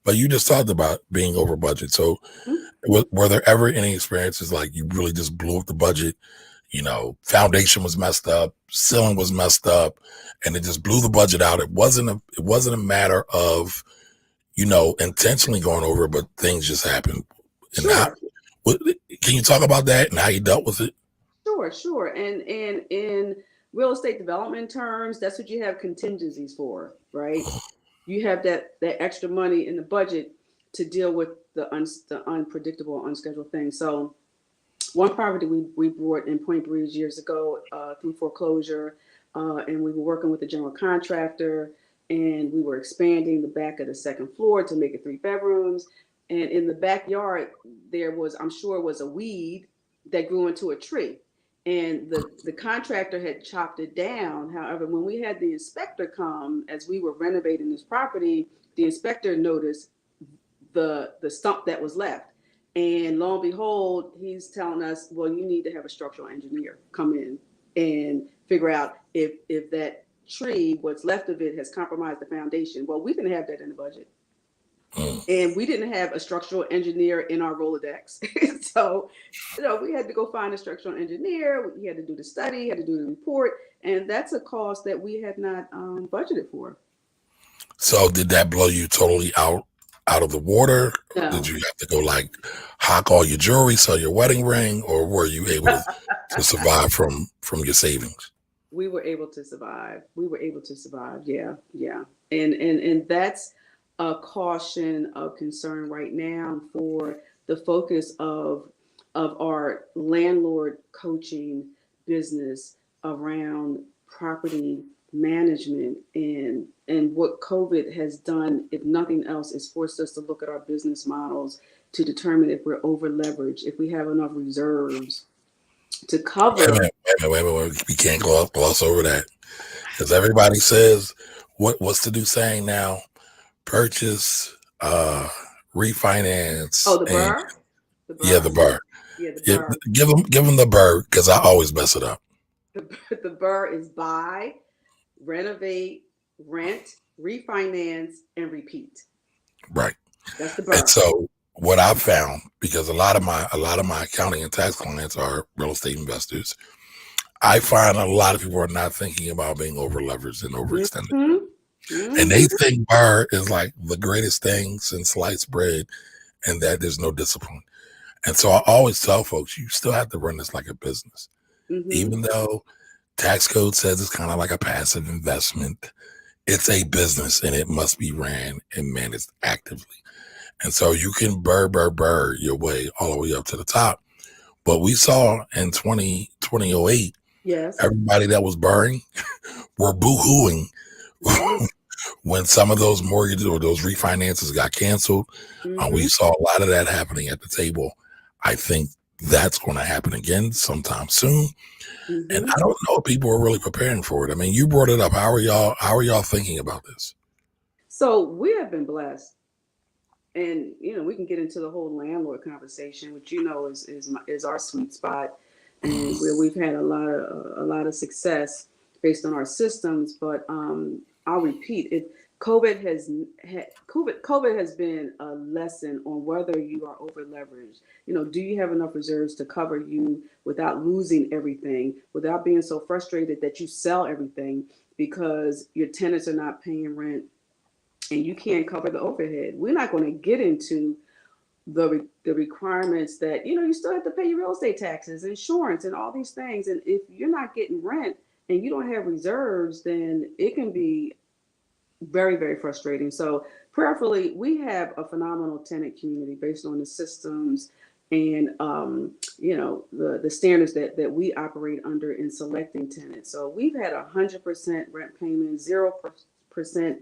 S1: But you just talked about being over budget. So were there ever any experiences like you really just blew up the budget? Foundation was messed up, ceiling was messed up, and it just blew the budget out. It wasn't a matter of, intentionally going over it, but things just happened. And
S2: Sure.
S1: Can you talk about that and how you dealt with it?
S2: Sure. And in real estate development terms, that's what you have contingencies for, right? You have that extra money in the budget to deal with the unpredictable, unscheduled things. So one property we bought in Point Breeze years ago through foreclosure, and we were working with the general contractor, and we were expanding the back of the second floor to make it 3 bedrooms. And in the backyard, there was, I'm sure, was a weed that grew into a tree. And the contractor had chopped it down. However, when we had the inspector come as we were renovating this property, the inspector noticed the stump that was left. And lo and behold, he's telling us, well, you need to have a structural engineer come in and figure out if that tree, what's left of it, has compromised the foundation. Well, we didn't have that in the budget. And we didn't have a structural engineer in our Rolodex. So, we had to go find a structural engineer. He had to do the study, had to do the report. And that's a cost that we had not budgeted for.
S1: So did that blow you totally out of the water?
S2: No.
S1: Did you have to go like hock all your jewelry, sell your wedding ring, or were you able to survive from your savings?
S2: We were able to survive. Yeah. And that's a caution of concern right now for the focus of our landlord coaching business around property management, and what COVID has done, if nothing else, is forced us to look at our business models to determine if we're over leveraged, if we have enough reserves to cover.
S1: Wait. We can't gloss over that, because everybody says what's the new saying now? Purchase, refinance.
S2: Oh, the BRRRR?
S1: Yeah, the BRRRR.
S2: Yeah, the BRRRR.
S1: Give them the BRRRR, because I always mess it up.
S2: The BRRRR is buy, renovate, rent, refinance, and repeat.
S1: Right.
S2: That's the BRRRR.
S1: And so what I've found, because a lot of my accounting and tax clients are real estate investors, I find a lot of people are not thinking about being over leveraged and overextended. And they think BRRRR is like the greatest thing since sliced bread, and that there's no discipline. And so I always tell folks, you still have to run this like a business. Even though tax code says it's kind of like a passive investment, it's a business, and it must be ran and managed actively. And so you can BRRRR your way all the way up to the top. But we saw in 2008,
S2: yes,
S1: everybody that was BRRRRing were boo-hooing when some of those mortgages or those refinances got canceled. We saw a lot of that happening at the table. I think that's going to happen again sometime soon. And I don't know if people are really preparing for it. I mean, you brought it up. How are y'all thinking about this?
S2: So we have been blessed and we can get into the whole landlord conversation, which is our sweet spot, and where we've had a lot of success based on our systems. But I'll repeat it. COVID has been a lesson on whether you are over leveraged. Do you have enough reserves to cover you without losing everything, without being so frustrated that you sell everything because your tenants are not paying rent and you can't cover the overhead. We're not going to get into the requirements that you still have to pay your real estate taxes, insurance, and all these things. And if you're not getting rent and you don't have reserves, then it can be very, very frustrating. So prayerfully, we have a phenomenal tenant community based on the systems and the standards that we operate under in selecting tenants. So we've had 100% rent payment, 0%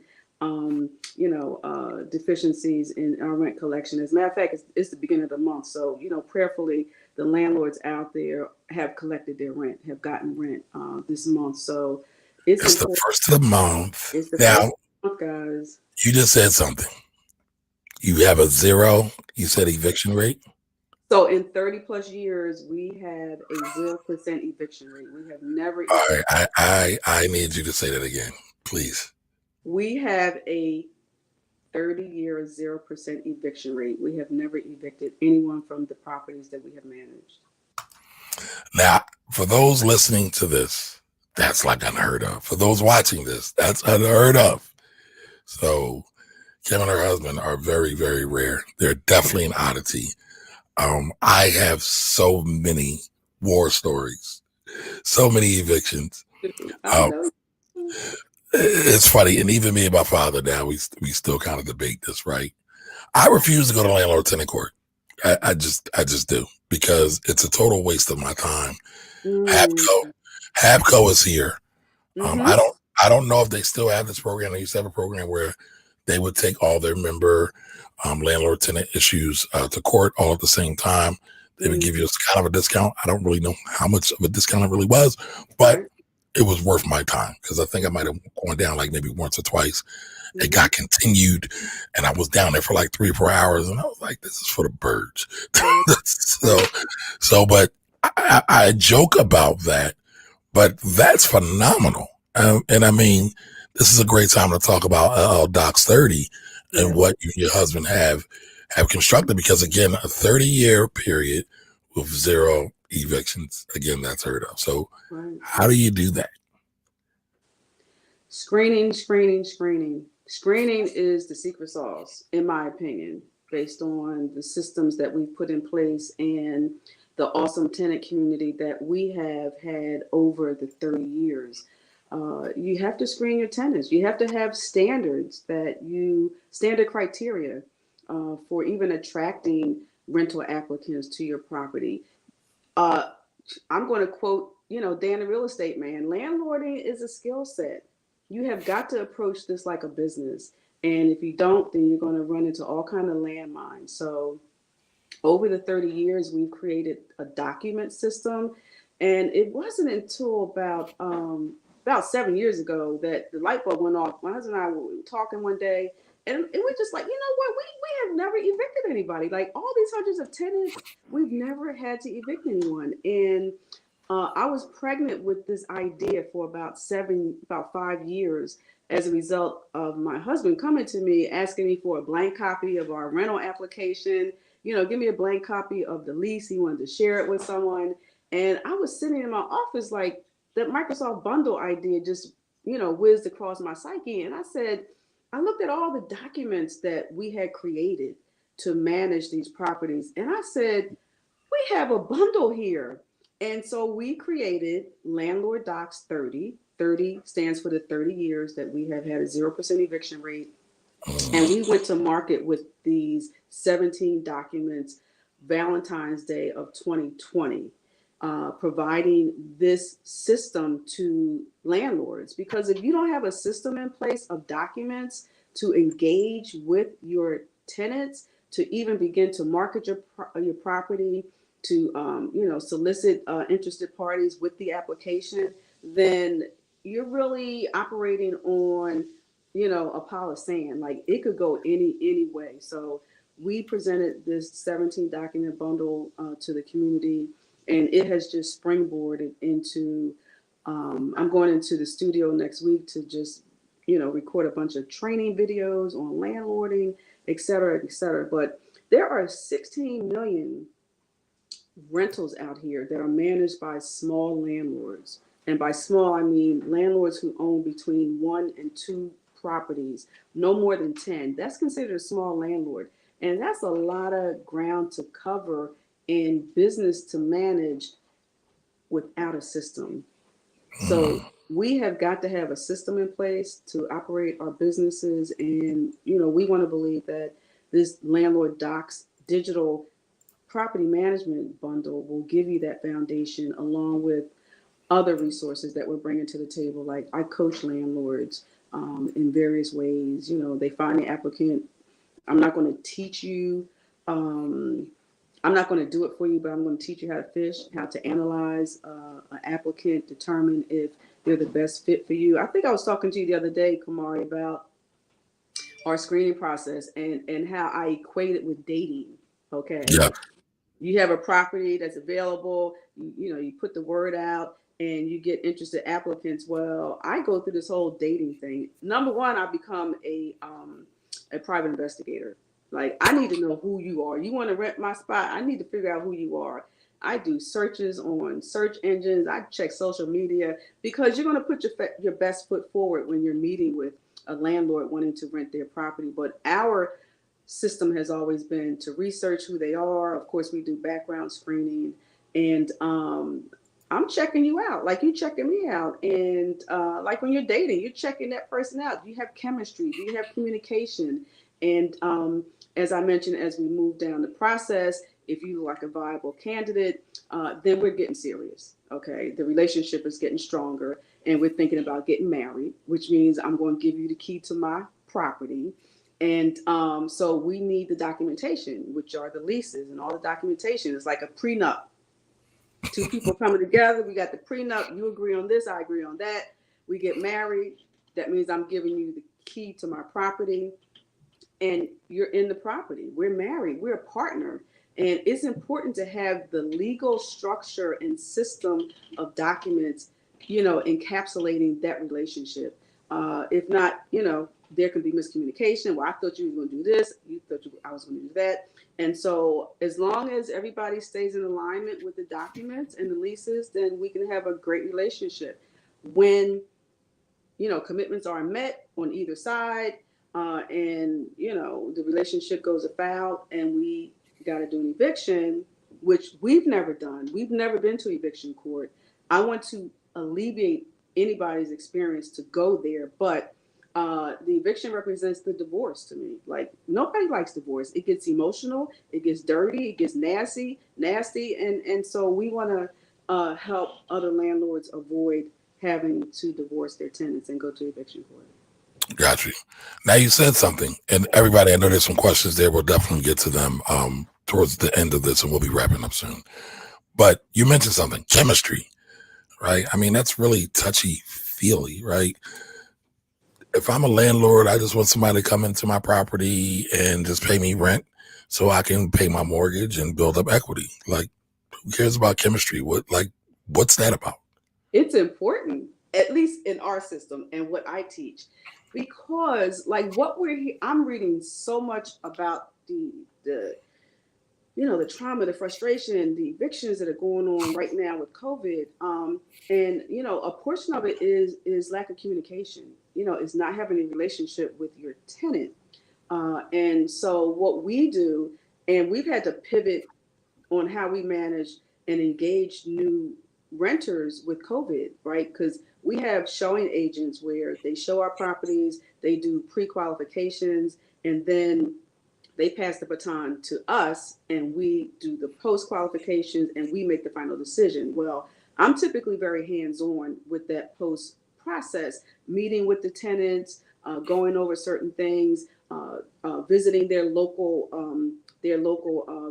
S2: deficiencies in our rent collection. As a matter of fact, it's the beginning of the month. So, prayerfully, the landlords out there have collected their rent, have gotten rent this month. So it's
S1: It's the
S2: important.
S1: first of the month.
S2: It's the first
S1: Now,
S2: month, guys.
S1: you just said something. You have a zero, you said eviction rate?
S2: So in 30 plus years, we have a 0% eviction rate. We have never
S1: All
S2: evicted.
S1: right, I need you to say that again, please.
S2: We have a 30-year 0% eviction rate. We have never evicted anyone from the properties that we have managed.
S1: Now, for those listening to this, that's like unheard of. For those watching this, that's unheard of. So Kim and her husband are very, very rare. They're definitely an oddity. I have so many war stories, so many evictions.
S2: I
S1: Um,
S2: know.
S1: it's funny, and even me and my father now, we still kind of debate this, right? I refuse to go to landlord tenant court. I just do, because it's a total waste of my time.
S2: Mm.
S1: Habco is here.
S2: Mm-hmm.
S1: I don't know if they still have this program. They used to have a program where they would take all their member landlord tenant issues to court all at the same time. They would
S2: Mm.
S1: give you kind of a discount. I don't really know how much of a discount it really was, but
S2: Right.
S1: it was worth my time, because I think I might have gone down like maybe once or twice. It
S2: Mm-hmm.
S1: got continued, and I was down there for like 3 or 4 hours, and I was like, "This is for the birds."
S2: Right.
S1: so,
S2: Right.
S1: but I joke about that, but that's phenomenal. And I mean, this is a great time to talk about Docs 30 and
S2: Yeah.
S1: what you and your husband have constructed, because again, a 30-year period with zero evictions, again, that's heard of. So
S2: Right.
S1: how do you do that?
S2: Screening, screening, screening. Screening is the secret sauce, in my opinion, based on the systems that we've put in place and the awesome tenant community that we have had over the 30 years. You have to screen your tenants. You have to have standard criteria for even attracting rental applicants to your property. Uh, I'm going to quote, Dan, the real estate man. Landlording is a skill set. You have got to approach this like a business, and if you don't, then you're going to run into all kind of landmines. So, over the 30 years, we've created a document system, and it wasn't until about 7 years ago that the light bulb went off. My husband and I were talking one day, and we're just like, you know what? We have never evicted anybody. Like all these hundreds of tenants, we've never had to evict anyone. And I was pregnant with this idea for about 5 years as a result of my husband coming to me asking me for a blank copy of our rental application. Give me a blank copy of the lease. He wanted to share it with someone. And I was sitting in my office like that Microsoft bundle idea just, whizzed across my psyche. And I said, I looked at all the documents that we had created to manage these properties. And I said, we have a bundle here. And so we created Landlord Docs 30. 30 stands for the 30 years that we have had a 0% eviction rate. And we went to market with these 17 documents Valentine's Day of 2020, providing this system to landlords. Because if you don't have a system in place of documents to engage with your tenants, to even begin to market your property, to solicit interested parties with the application, then you're really operating on a pile of sand. Like it could go any way. So we presented this 17 document bundle to the community, and it has just springboarded into. I'm going into the studio next week to just, record a bunch of training videos on landlording, et cetera, et cetera. But there are 16 million rentals out here that are managed by small landlords. And by small, I mean landlords who own between 1 and 2 properties, no more than 10. That's considered a small landlord. And that's a lot of ground to cover and business to manage without a system. So
S1: Mm,
S2: we have got to have a system in place to operate our businesses. And, we want to believe that this landlord docs digital property management bundle will give you that foundation along with other resources that we're bringing to the table. Like I coach landlords in various ways. They find the applicant. I'm not going to teach you. Um, I'm not going to do it for you, but I'm going to teach you how to fish, how to analyze an applicant, determine if they're the best fit for you. I think I was talking to you the other day, Kamari, about our screening process and how I equate it with dating. Okay,
S1: yeah.
S2: like you have a property that's available, you put the word out and you get interested applicants. Well, I go through this whole dating thing. Number one, I become a private investigator. Like I need to know who you are. You want to rent my spot, I need to figure out who you are. I do searches on search engines, I check social media, because you're going to put your best foot forward when you're meeting with a landlord wanting to rent their property. But our system has always been to research who they are. Of course, we do background screening, and I'm checking you out, like you checking me out, and like when you're dating, you're checking that person out. Do you have chemistry? Do you have communication? And as I mentioned, as we move down the process, if you look like a viable candidate, then we're getting serious. Okay, the relationship is getting stronger, and we're thinking about getting married, which means I'm going to give you the key to my property. And so we need the documentation, which are the leases and all the documentation. It's like a prenup. Two people coming together. We got the prenup. You agree on this. I agree on that. We get married. That means I'm giving you the key to my property, and you're in the property. We're married. We're a partner. And it's important to have the legal structure and system of documents, encapsulating that relationship. If not, there can be miscommunication. Well, I thought you were going to do this. You thought I was going to do that. And so, as long as everybody stays in alignment with the documents and the leases, then we can have a great relationship. When commitments are met on either side, and the relationship goes afoul, and we got to do an eviction, which we've never done. We've never been to eviction court. I want to alleviate anybody's experience to go there, but the eviction represents the divorce to me. Like nobody likes divorce. It gets emotional, it gets dirty, it gets nasty, and so we want to help other landlords avoid having to divorce their tenants and go to eviction court.
S1: Got you. Now you said something, and everybody, I know there's some questions there. We'll definitely get to them towards the end of this, and we'll be wrapping up soon. But you mentioned something, chemistry, right? I mean, that's really touchy feely, right? If I'm a landlord, I just want somebody to come into my property and just pay me rent so I can pay my mortgage and build up equity. Like, who cares about chemistry? What's that about?
S2: It's important, at least in our system and what I teach, because like I'm reading so much about the trauma, the frustration, the evictions that are going on right now with COVID. And a portion of it is lack of communication. Is not having a relationship with your tenant. And so what we do, and we've had to pivot on how we manage and engage new renters with COVID, right? Because we have showing agents where they show our properties, they do pre-qualifications, and then they pass the baton to us, and we do the post qualifications, and we make the final decision. Well, I'm typically very hands on with that post process, meeting with the tenants, going over certain things, visiting their local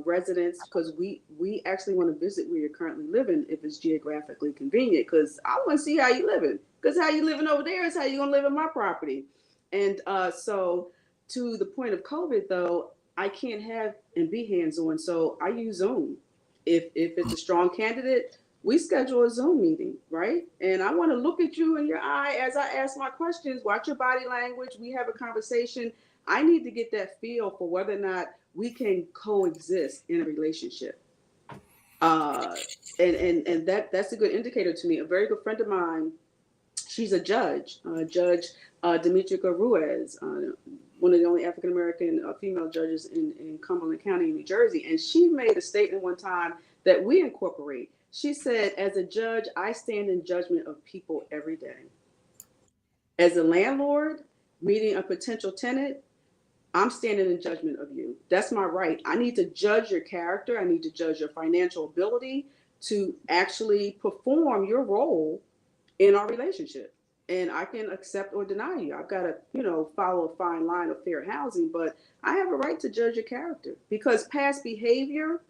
S2: residents, because we actually want to visit where you're currently living if it's geographically convenient, because I want to see how you living, because how you living over there is how you're gonna live in my property. And so to the point of COVID though, I can't have and be hands-on, so I use Zoom. If it's a strong candidate, we schedule a Zoom meeting, right? And I want to look at you in your eye as I ask my questions, watch your body language, we have a conversation. I need to get that feel for whether or not we can coexist in a relationship. Uh, and that's a good indicator to me. A very good friend of mine, she's a judge, Judge Demetrica Ruiz, one of the only African American female judges in Cumberland County, New Jersey. And she made a statement one time that we incorporate. She said, as a judge, I stand in judgment of people every day. As a landlord, meeting a potential tenant, I'm standing in judgment of you. That's my right. I need to judge your character. I need to judge your financial ability to actually perform your role in our relationship. And I can accept or deny you. I've got to, follow a fine line of fair housing, but I have a right to judge your character because past behavior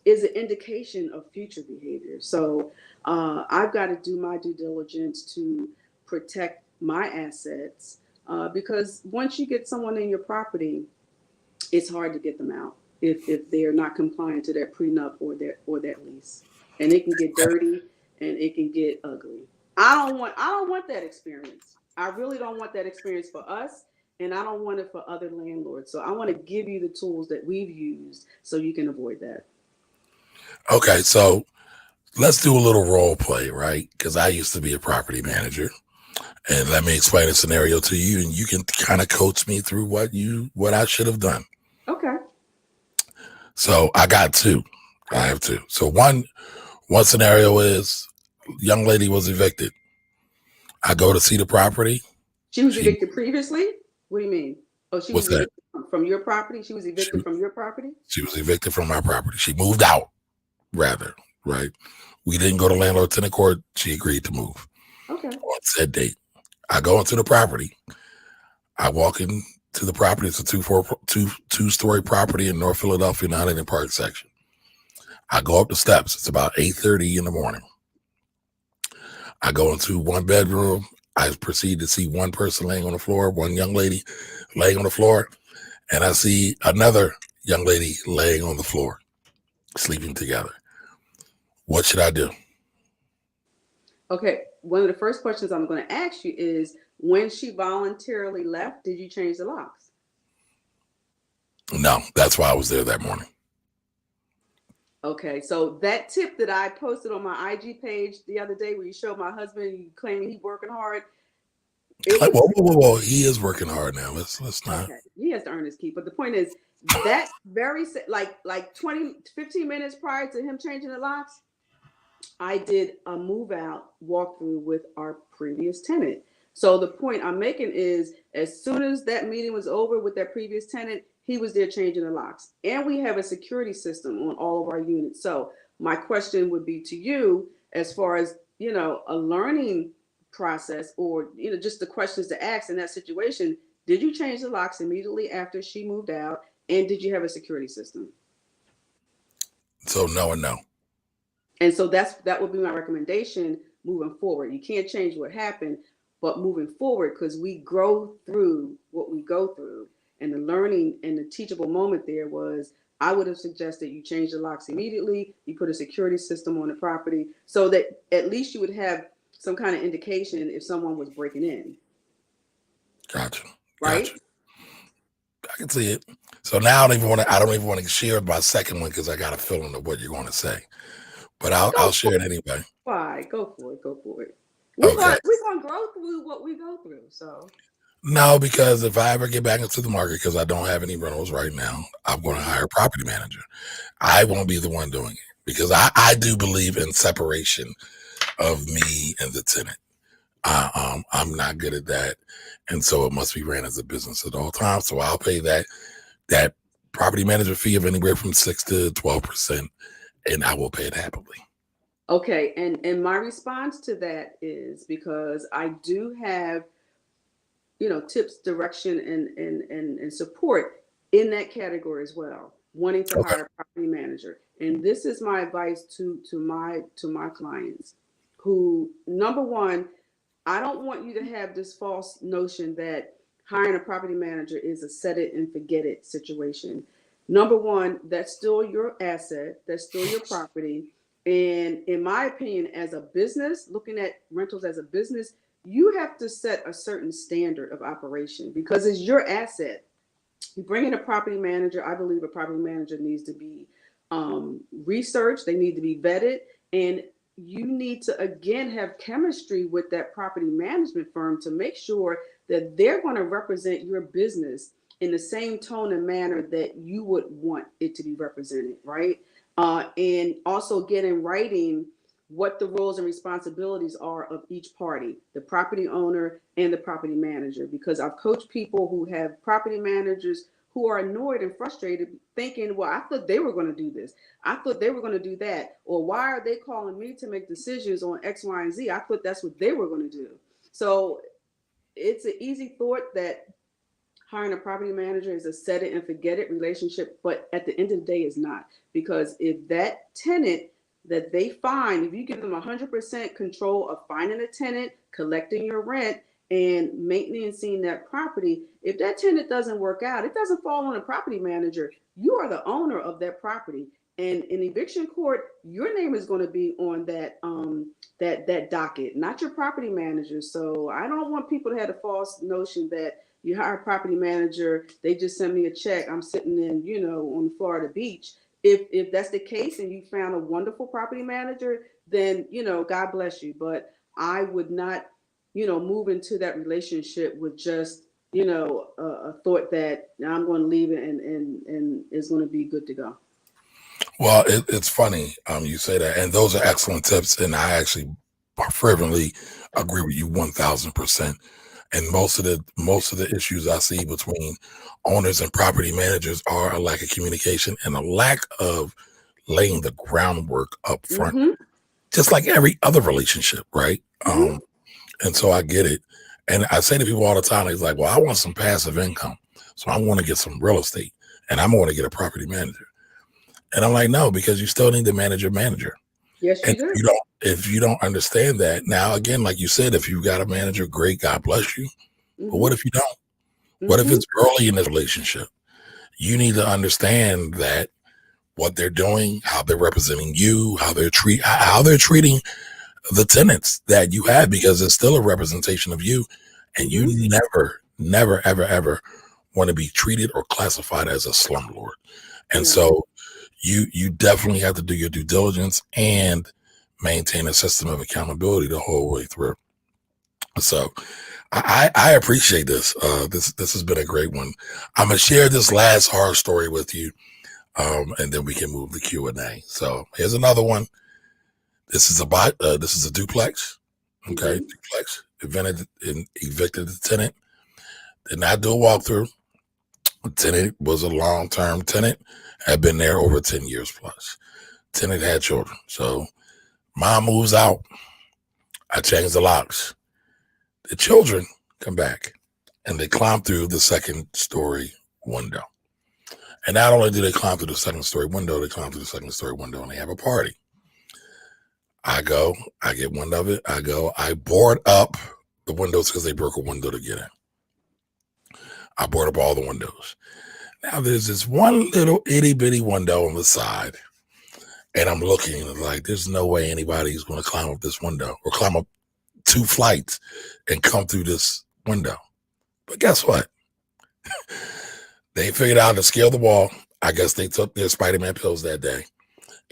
S2: is an indication of future behavior. So I've got to do my due diligence to protect my assets because once you get someone in your property, it's hard to get them out if they are not compliant to that prenup or that lease, and it can get dirty and it can get ugly. I don't want that experience. I really don't want that experience for us, and I don't want it for other landlords. So I want to give you the tools that we've used so you can avoid that.
S1: Okay, so let's do a little role play, right? Because I used to be a property manager, and let me explain a scenario to you, and you can kind of coach me through what I should have done.
S2: Okay.
S1: So I got two. I have two. So one scenario is young lady was evicted. I go to see the property.
S2: She was
S1: She
S2: evicted previously? What do you mean? Oh, she was
S1: what's that?
S2: evicted from your property? She was
S1: She
S2: evicted from your property?
S1: she was evicted from my property. She moved out, rather, right? We didn't go to landlord tenant court. She agreed to move
S2: Okay.
S1: on said date. I go into the property. I walk into the property. It's a two-story property in North Philadelphia, Huntington Park section. I go up the steps. It's about 8:30 in the morning. I go into one bedroom. I proceed to see one person laying on the floor, one young lady laying on the floor, and I see another young lady laying on the floor, sleeping together. What should I do?
S2: Okay. One of the first questions I'm going to ask you is when she voluntarily left, did you change the locks?
S1: No, that's why I was there that morning.
S2: Okay, so that tip that I posted on my IG page the other day where you showed my husband you claiming he's working hard, it
S1: Like,
S2: was
S1: whoa. He is working hard now. Let's not.
S2: okay. He has to earn his keep. But the point is that like 20, 15 minutes prior to him changing the locks, I did a move out walkthrough with our previous tenant. So the point I'm making is as soon as that meeting was over with that previous tenant, he was there changing the locks. And we have a security system on all of our units. So my question would be to you as far as, a learning process or, just the questions to ask in that situation. Did you change the locks immediately after she moved out? And did you have a security system?
S1: So no and no.
S2: And so that would be my recommendation moving forward. You can't change what happened, but moving forward, because we grow through what we go through. And the learning and the teachable moment there was I would have suggested you change the locks immediately, you put a security system on the property so that at least you would have some kind of indication if someone was breaking in,
S1: Gotcha.
S2: right?
S1: I can see it. So now I don't even want to share my second one because I got a feeling of what you're going to say. But I'll
S2: Go for
S1: share it anyway.
S2: Why? Go for it. Go for it.
S1: Okay.
S2: We're gonna grow through what we go through. So
S1: No, because if I ever get back into the market, because I don't have any rentals right now, I'm going to
S2: mhm.
S1: hire a property manager. I won't be the one doing it because I do believe in separation of me and the tenant. I'm not good at that, and so it must be ran as a business at all times. So I'll pay that property manager fee of anywhere from 6 to 12%, and I will pay it happily.
S2: Okay, and my response to that is because I do have tips, direction, and support in that category as well, wanting to
S1: Okay.
S2: hire a property manager. And this is my advice to my clients who, number one, I don't want you to have this false notion that hiring a property manager is a set it and forget it situation. Number one, that's still your asset, that's still your property. And in my opinion, as a business, looking at rentals as a business, you have to set a certain standard of operation because it's your asset. You bring in a property manager. I believe a property manager needs to be researched, they need to be vetted, and you need to again have chemistry with that property management firm to make sure that they're going to represent your business in the same tone and manner that you would want it to be represented, right? And also get in writing what the roles and responsibilities are of each party, the property owner and the property manager. Because I've coached people who have property managers who are annoyed and frustrated, thinking, well, I thought they were going to do this. I thought they were going to do that. Or why are they calling me to make decisions on X, Y, and Z? I thought that's what they were going to do. So it's an easy thought that hiring a property manager is a set it and forget it relationship, but at the end of the day, it's not. Because if that tenant that they find, if you give them 100% control of finding a tenant, collecting your rent, and maintaining that property, if that tenant doesn't work out, it doesn't fall on the property manager. You are the owner of that property. And in eviction court, your name is going to be on that docket, not your property manager. So I don't want people to have a false notion that you hire a property manager, they just send me a check, I'm sitting in, on Florida Beach. If that's the case and you found a wonderful property manager, then, God bless you. But I would not, move into that relationship with just, a thought that I'm going to leave it and it's going to be good to go.
S1: Well, it's funny you say that, and those are excellent tips, and I actually fervently agree with you 1,000%. And most of the issues I see between owners and property managers are a lack of communication and a lack of laying the groundwork up front,
S2: Mm-hmm.
S1: just like every other relationship, right?
S2: Mm-hmm.
S1: And so I get it. And I say to people all the time, it's like, well, I want some passive income. So I want to get some real estate and I'm going to get a property manager. And I'm like, no, because you still need to manage your manager.
S2: Yes,
S1: And
S2: you do.
S1: if you don't understand that, now again, like you said, if you've got a manager, great, God bless you. But what
S2: Mm-hmm.
S1: if you don't? What if
S2: Mm-hmm.
S1: it's early in this relationship? You need to understand that what they're doing, how they're representing you, how they're treating the tenants that you have, because it's still a representation of you, and you
S2: Mm-hmm.
S1: never, never, ever, ever want to be treated or classified as a slumlord. And
S2: Yeah.
S1: so you definitely have to do your due diligence and maintain a system of accountability the whole way through. So I appreciate this. This has been a great one. I'm gonna share this last horror story with you, and then we can move the Q&A. So here's another one. This is a duplex. Okay,
S2: Mm-hmm.
S1: duplex. Evicted the tenant. Did not do a walkthrough. The tenant was a long-term tenant. Had been there over 10 years plus. Tenant had children. So mom moves out. I change the locks. The children come back and they climb through the second story window. And not only do they climb through the second story window, they climb through the second story window and they have a party. I go, I get wind of it. I board up the windows because they broke a window to get in. I board up all the windows. Now there's this one little itty bitty window on the side. And I'm looking like there's no way anybody's going to climb up this window or climb up 2 flights and come through this window. But guess what? They figured out to scale the wall. I guess they took their Spider-Man pills that day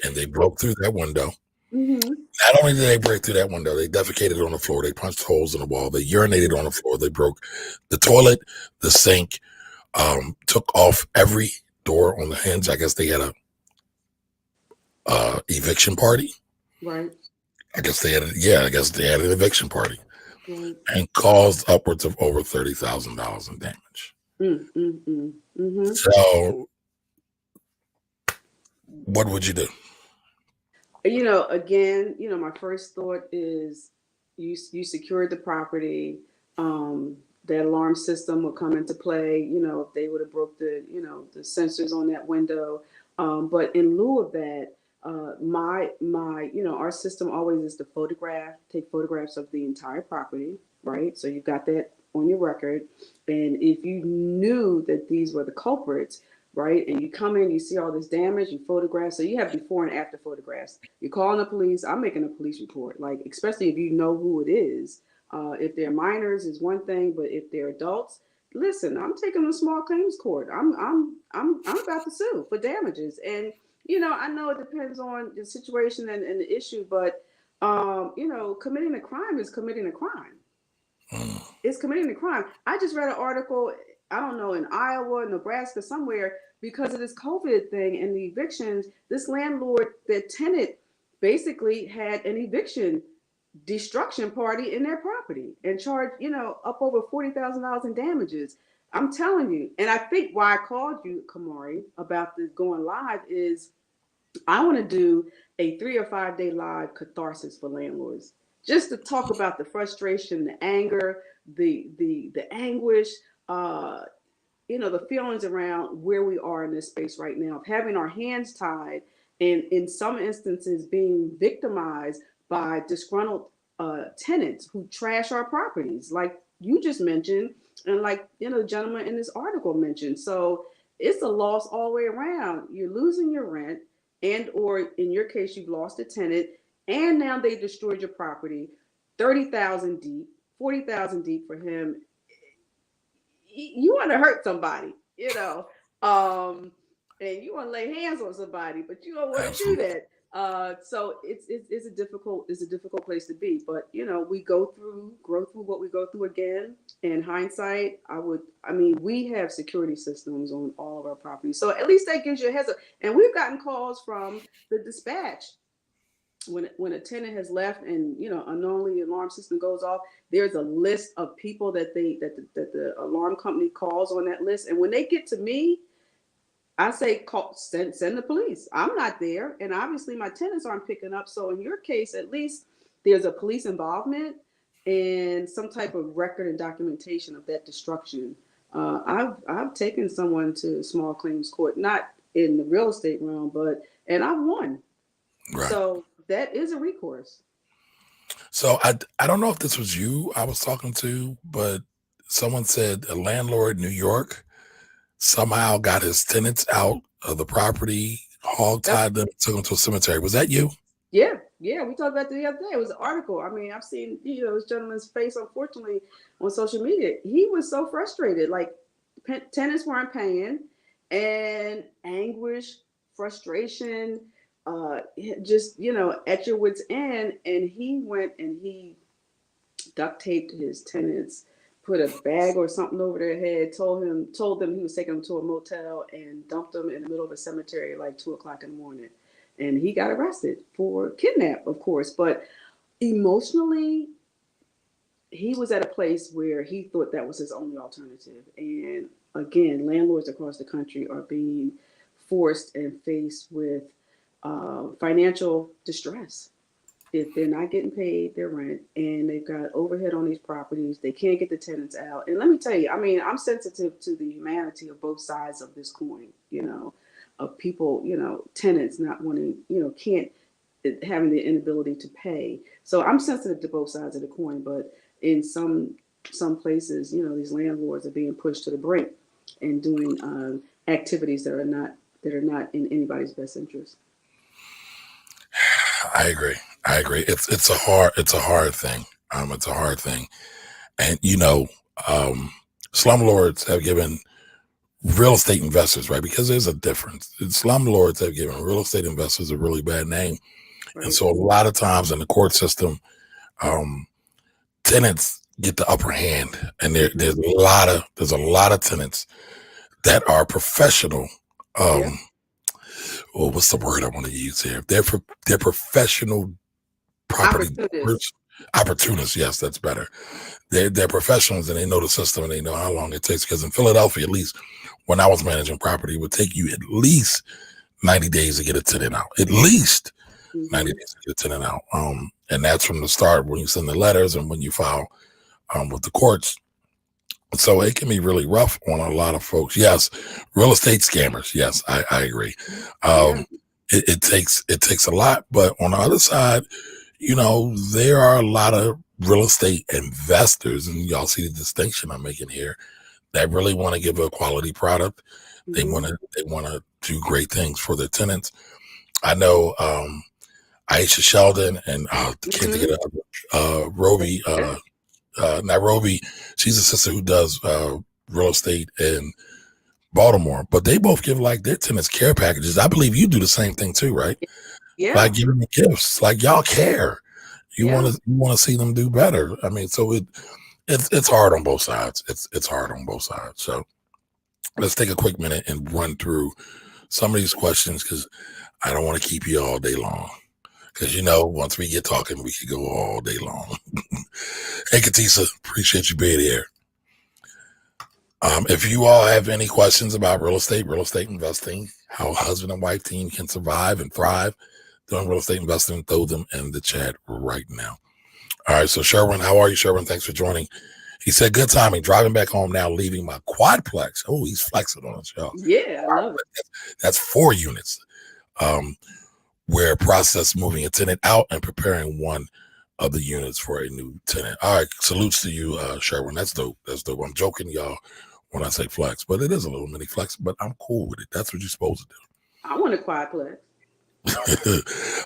S1: and they broke through that window.
S2: Mm-hmm.
S1: Not only did they break through that window, they defecated on the floor. They punched holes in the wall. They urinated on the floor. They broke the toilet, the sink, took off every door on the hinge. I guess they had a eviction party.
S2: Right.
S1: I guess they had an eviction party
S2: Right.
S1: and caused upwards of over $30,000 in damage.
S2: Mm-hmm.
S1: So, what would you do?
S2: Again, my first thought is you secured the property. That alarm system will come into play. If they would have broke the sensors on that window. But in lieu of that, my our system always is to take photographs of the entire property, right? So you've got that on your record, and if you knew that these were the culprits, right? And you come in, you see all this damage, you photograph. So you have before and after photographs. You're calling the police. I'm making a police report, like especially if you know who it is. If they're minors is one thing, but if they're adults, listen, I'm taking a small claims court. I'm about to sue for damages. And I know it depends on the situation and the issue, but committing a crime is committing a crime.
S1: Mm.
S2: It's committing a crime. I just read an article, I don't know, in Iowa, Nebraska, somewhere, because of this COVID thing and the evictions. This landlord, the tenant, basically had an eviction destruction party in their property and charged, up over $40,000 in damages. I'm telling you, and I think why I called you, Kamari, about this going live is I want to do a 3 or 5 day live catharsis for landlords, just to talk about the frustration, the anger, the anguish, uh, the feelings around where we are in this space right now, of having our hands tied, and in some instances being victimized by disgruntled tenants who trash our properties, like you just mentioned, and like the gentleman in this article mentioned. So it's a loss all the way around. You're losing your rent, and or in your case, you've lost a tenant, and now they destroyed your property, 30,000 deep, 40,000 deep for him. You want to hurt somebody, and you want to lay hands on somebody, but you don't want to do
S1: Absolutely.
S2: that. So it's a difficult place to be. But we grow through what we go through again. In hindsight, we have security systems on all of our properties, so at least that gives you a heads up. And we've gotten calls from the dispatch when a tenant has left, and unknowingly the alarm system goes off. There's a list of people that the alarm company calls on that list, and when they get to me, I say send the police. I'm not there, and obviously my tenants aren't picking up. So in your case, at least there's a police involvement and some type of record and documentation of that destruction. I've taken someone to small claims court, not in the real estate realm, and I've won.
S1: Right.
S2: So that is a recourse.
S1: So I don't know if this was you I was talking to, but someone said a landlord in New York somehow got his tenants out of the property, hog
S2: That's
S1: tied them, took them to a cemetery. Was that you?
S2: Yeah, yeah. We talked about that the other day. It was an article. I mean, I've seen this gentleman's face, unfortunately, on social media. He was so frustrated. Like tenants weren't paying, and anguish, frustration, just at your wits' end. And he went and he duct taped his tenants, put a bag or something over their head, told them he was taking them to a motel, and dumped them in the middle of a cemetery at like 2 o'clock in the morning. And he got arrested for kidnap, of course. But emotionally, he was at a place where he thought that was his only alternative. And again, landlords across the country are being forced and faced with financial distress. If they're not getting paid their rent and they've got overhead on these properties, they can't get the tenants out. And let me tell you, I mean, I'm sensitive to the humanity of both sides of this coin, of people, tenants not wanting, can't, having the inability to pay. So I'm sensitive to both sides of the coin, but in some places, these landlords are being pushed to the brink and doing activities that are not in anybody's best interest.
S1: I agree. I agree. It's a hard thing. It's a hard thing. And slumlords have given real estate investors, right? Because there's a difference. Slumlords have given real estate investors a really bad name. And
S2: Right.
S1: so a lot of times in the court system, um, tenants get the upper hand. And there's a lot of tenants that are professional.
S2: Yeah.
S1: What's the word I want to use here? They're professional property
S2: Opportunists.
S1: brokers, opportunists. Yes, that's better. They're professionals, and they know the system, and they know how long it takes. Because in Philadelphia, at least when I was managing property, it would take you at least 90 days to get a tenant out. At least 90
S2: Mm-hmm.
S1: days to get a tenant out. And that's from the start when you send the letters and when you file with the courts. So it can be really rough on a lot of folks. Yes, real estate scammers. Yes, I agree.
S2: Yeah.
S1: Um, it takes a lot, but on the other side, there are a lot of real estate investors, and y'all see the distinction I'm making here, that really want to give a quality product.
S2: Hmm.
S1: They want to do great things for their tenants. I know Aisha Sheldon and I can't think
S2: Hmm.
S1: of the other, Roby,
S2: Yeah.
S1: Nairobi. She's a sister who does real estate in Baltimore, but they both give like their tenants care packages. I believe you do the same thing too, right? Like
S2: Yeah.
S1: giving them gifts, like y'all care.
S2: Yeah.
S1: You want to see them do better. I mean, so it's hard on both sides. It's hard on both sides. So let's take a quick minute and run through some of these questions because I don't want to keep you all day long. Because once we get talking, we could go all day long. Hey, Katisa, appreciate you being here. If you all have any questions about real estate investing, how a husband and wife team can survive and thrive doing real estate investing, throw them in the chat right now. All right, so Sherwin, how are you, Sherwin? Thanks for joining. He said, good timing, driving back home now, leaving my quadplex. Oh, he's flexing on us, y'all.
S2: Yeah. I love it.
S1: That's 4 units. Where process moving a tenant out and preparing one of the units for a new tenant. All right, salutes to you, Sherwin. That's dope. That's dope. I'm joking, y'all, when I say flex, but it is a little mini flex, but I'm cool with it. That's what you're supposed to
S2: I want a quiet place.
S1: do.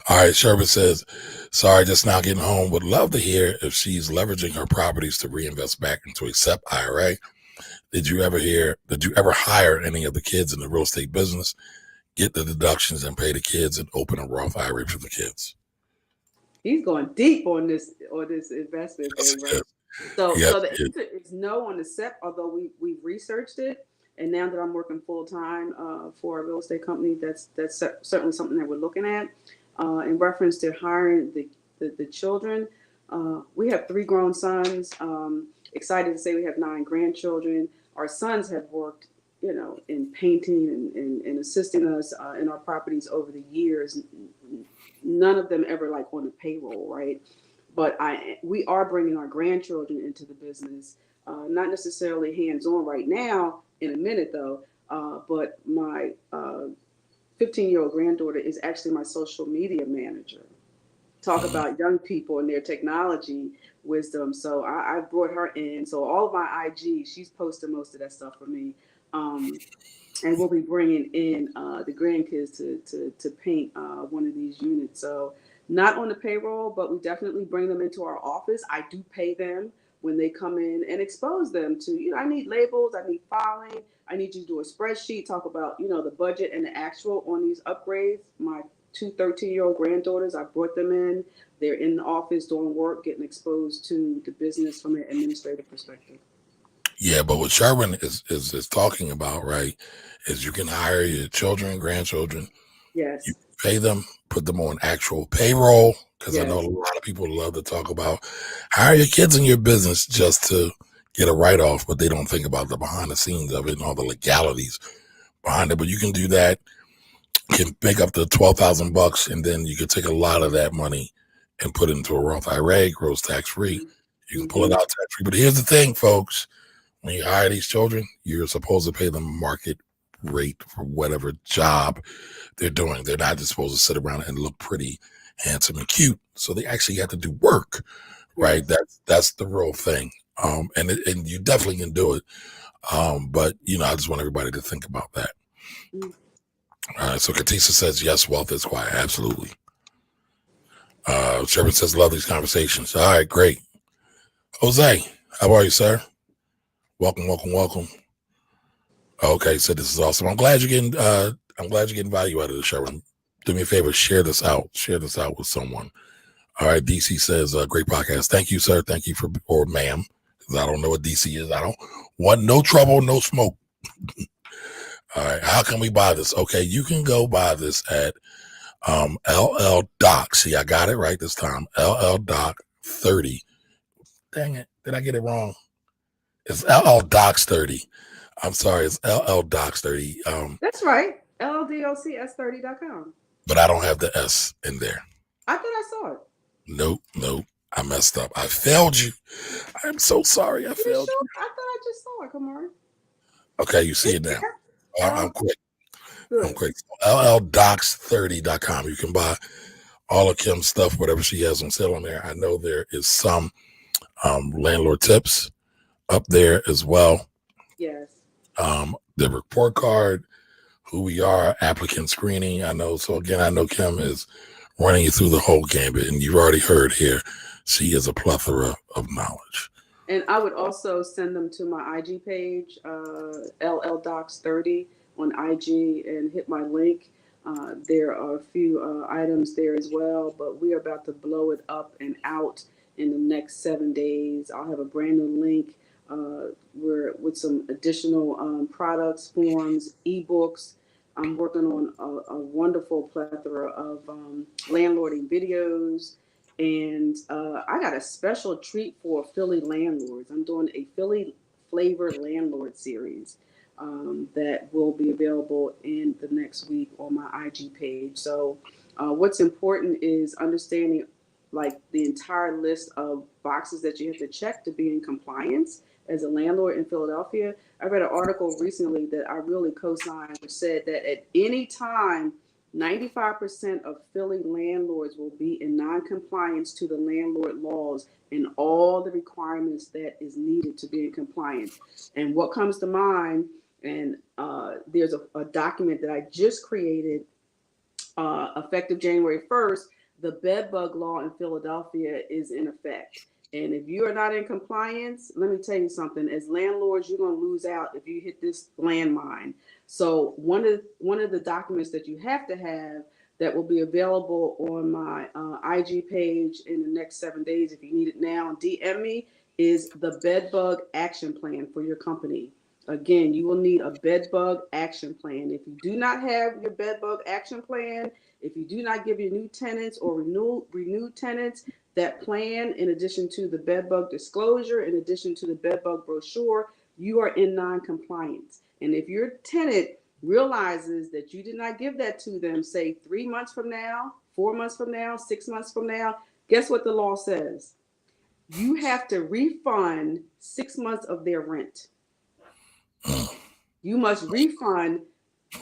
S1: All right, Sherwin says, sorry, just now getting home. Would love to hear if she's leveraging her properties to reinvest back into a SEP IRA. Did you ever hire any of the kids in the real estate business, get the deductions and pay the kids and open a Roth IRA for the kids?
S2: He's going deep on this investment
S1: Yes,
S2: thing,
S1: he
S2: right?
S1: is.
S2: So
S1: Yes,
S2: so the
S1: he is.
S2: answer is no on the SEP, although we've researched it, and now that I'm working full time for a real estate company, that's certainly something that we're looking at. In reference to hiring the children, we have 3 grown sons. Excited to say we have 9 grandchildren. Our sons have worked, in painting and assisting us in our properties over the years. None of them ever like on the payroll, right? But we are bringing our grandchildren into the business, not necessarily hands on right now. In a minute though, but my 15-year-old granddaughter is actually my social media manager. Talk
S1: Mhm.
S2: about young people and their technology wisdom. So I brought her in. So all of my IG, she's posting most of that stuff for me. Um, and we'll be bringing in the grandkids to paint one of these units. So not on the payroll, but we definitely bring them into our office. I do pay them when they come in and expose them to, I need labels, I need filing, I need you to do a spreadsheet, talk about, the budget and the actual on these upgrades. My two 13-year-old granddaughters, I brought them in. They're in the office doing work, getting exposed to the business from an administrative perspective.
S1: Yeah, but what Sherwin is talking about, right, is you can hire your children, grandchildren, you
S2: Yes,
S1: pay them, put them on actual payroll, because I know a
S2: yes,
S1: lot of people love to talk about hire your kids in your business just to get a write off, but they don't think about the behind the scenes of it and all the legalities behind it. But you can do that, can make up to $12,000, and then you can take a lot of that money and put it into a Roth IRA, grows tax free. You can pull it
S2: mm-hmm.
S1: out tax free. But here's the thing, folks. When you hire these children, you're supposed to pay them market rate for whatever job they're doing. They're not just supposed to sit around and look pretty, handsome, and cute. So they actually have to do work, right?
S2: Yes.
S1: That's the real thing. And you definitely can do it. But I just want everybody to think about that.
S2: Mm.
S1: All right. So Katisa says yes, wealth is quiet. Absolutely. Sherman says love these conversations. All right, great. Jose, how are you, sir? Welcome, welcome, welcome. Okay, so this is awesome. I'm glad you're getting value out of the show. Do me a favor, share this out. Share this out with someone. All right, DC says, great podcast. Thank you, sir. Thank you or ma'am, because I don't know what DC is. I don't want no trouble, no smoke. All right, how can we buy this? Okay, you can go buy this at LL Doc. See, I got it right this time. LL Doc 30. Dang it. Did I get it wrong? It's LL Docs 30. I'm sorry, it's LL Docs 30.
S2: That's right. LLDOCS30.com.
S1: But I don't have the S in there.
S2: I thought I saw it.
S1: Nope, nope. I messed up. I failed you. I'm so sorry. I
S2: Are you
S1: failed
S2: sure?
S1: you.
S2: I thought I just saw it. Come on.
S1: Okay, you see
S2: It's
S1: it now.
S2: there.
S1: I'm
S2: Oh,
S1: quick. I'm
S2: good.
S1: quick. LLDocs30.com. You can buy all of Kim's stuff, whatever she has on sale on there. I know there is some landlord tips up there as well.
S2: Yes.
S1: the report card, who we are, applicant screening. I know. So again, I know Kim is running you through the whole gambit, and you've already heard here, she is a plethora of knowledge.
S2: And I would also send them to my IG page, LLDocs30 on IG, and hit my link. There are a few items there as well, but we are about to blow it up and out in the next 7 days. I'll have a brand new link where with some additional products, forms, ebooks. I'm working on a wonderful plethora of landlording videos. And I got a special treat for Philly landlords. I'm doing a Philly flavored landlord series that will be available in the next week on my IG page. So, what's important is understanding like the entire list of boxes that you have to check to be in compliance as a landlord in Philadelphia. I read an article recently that I really co-signed, which said that at any time 95% of Philly landlords will be in non-compliance to the landlord laws and all the requirements that is needed to be in compliance. And what comes to mind, and there's a document that I just created effective January 1st, the bed bug law in Philadelphia is in effect. And if you are not in compliance, let me tell you something. As landlords, you're going to lose out if you hit this landmine. So one of the documents that you have to have that will be available on my IG page in the next 7 days, if you need it now, DM me, is the bed bug action plan for your company. Again, you will need a bed bug action plan. If you do not have your bed bug action plan, if you do not give your new tenants or renew tenants that plan, in addition to the bed bug disclosure, in addition to the bed bug brochure, you are in non-compliance. And if your tenant realizes that you did not give that to them, say 3 months from now, 4 months from now, 6 months from now, guess what the law says? You have to refund 6 months of their rent. You must refund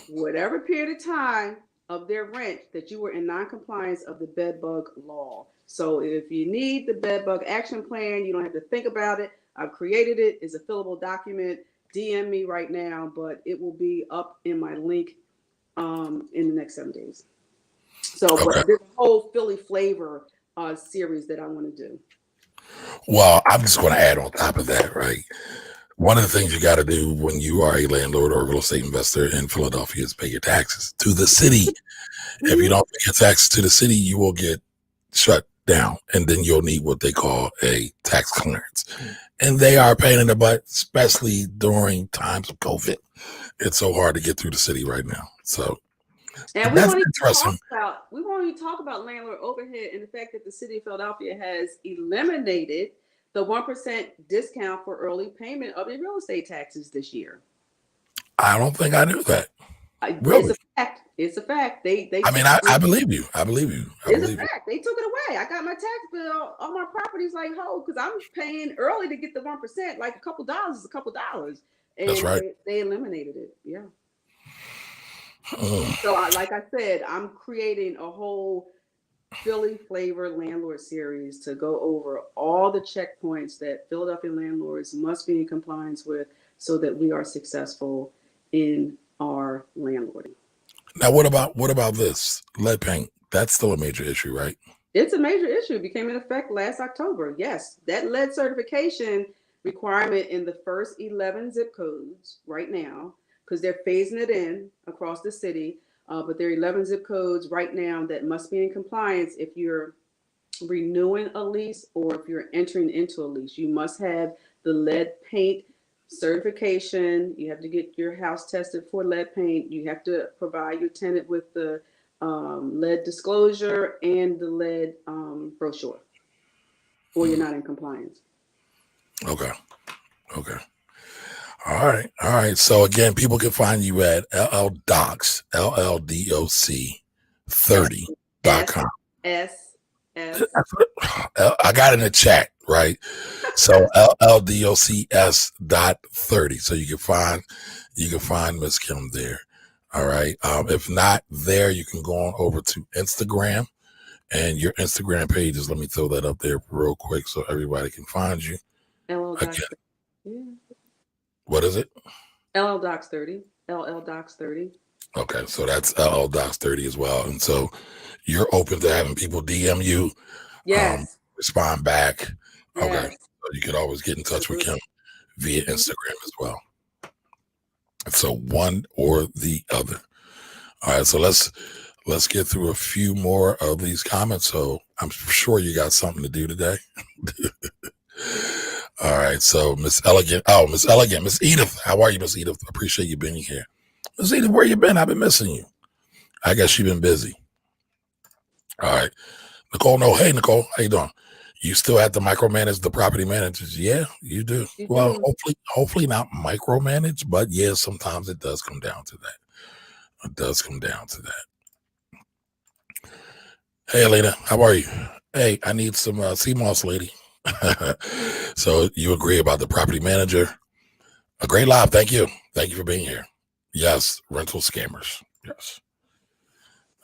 S2: whatever period of time of their rent that you were in non-compliance of the bed bug law. So if you need the bed bug action plan, you don't have to think about it. I've created it. It's a fillable document. DM me right now, but it will be up in my link in the next 7 days. So but there's a whole Philly flavor series that I want to do.
S1: Well, I'm just going to add on top of that, right? One of the things you got to do when you are a landlord or a real estate investor in Philadelphia is pay your taxes to the city. If you don't pay your taxes to the city, you will get shut down, and then you'll need what they call a tax clearance. And they are a pain in the butt, especially during times of COVID. It's so hard to get through the city right now. So,
S2: and
S1: that's interesting.
S2: We won't even talk about landlord overhead and the fact that the city of Philadelphia has eliminated the 1% discount for early payment of your real estate taxes this year.
S1: I don't think I knew that.
S2: Really? It's a fact. It's a fact.
S1: I believe you. I believe you.
S2: It's a fact. They took it away. I got my tax bill on my properties like because I'm paying early to get the 1%. Like a couple dollars is a couple dollars. And
S1: that's right.
S2: They eliminated it. Yeah. So like I said, I'm creating a whole Philly flavor landlord series to go over all the checkpoints that Philadelphia landlords must be in compliance with so that we are successful in our landlording.
S1: Now, what about this lead paint? That's still a major issue, right?
S2: It's a major issue. It became in effect last October. Yes, that lead certification requirement in the first 11 zip codes right now, because they're phasing it in across the city. But there are 11 zip codes right now that must be in compliance if you're renewing a lease or if you're entering into a lease. You must have the lead paint certification. You have to get your house tested for lead paint. You have to provide your tenant with the lead disclosure and the lead brochure, or you're not in compliance.
S1: Okay. All right. So again, people can find you at LLDocs, LLDOC30.com. I got it in the chat, right? So LLDOCS.30. So you can find Miss Kim there. All right. If not there, you can go on over to Instagram, and your Instagram page is, let me throw that up there real quick so everybody can find you. Again. What is it?
S2: LL Docs 30. LL Docs 30.
S1: Okay, so that's LL Docs 30 as well. And so you're open to having people DM you,
S2: Yes.
S1: respond back. Okay,
S2: Yes.
S1: so you could always get in touch with Kim via
S2: Mm-hmm.
S1: Instagram as well. So one or the other. All right, so let's get through a few more of these comments. So I'm sure you got something to do today. All right, so Miss Elegant, Miss Edith, how are you, Miss Edith? Appreciate you being here. Miss Edith, where you been? I've been missing you. I guess you've been busy. All right, Nicole. No, hey Nicole, how you doing? You still have to micromanage the property managers? Yeah, you do.
S2: You
S1: Well,
S2: do.
S1: hopefully not micromanage, but yeah, sometimes it does come down to that. It does come down to that. Hey, Alina, how are you? Hey, I need some sea moss, lady. So you agree about the property manager? A great live. Thank you. Thank you for being here. Yes, rental scammers. Yes.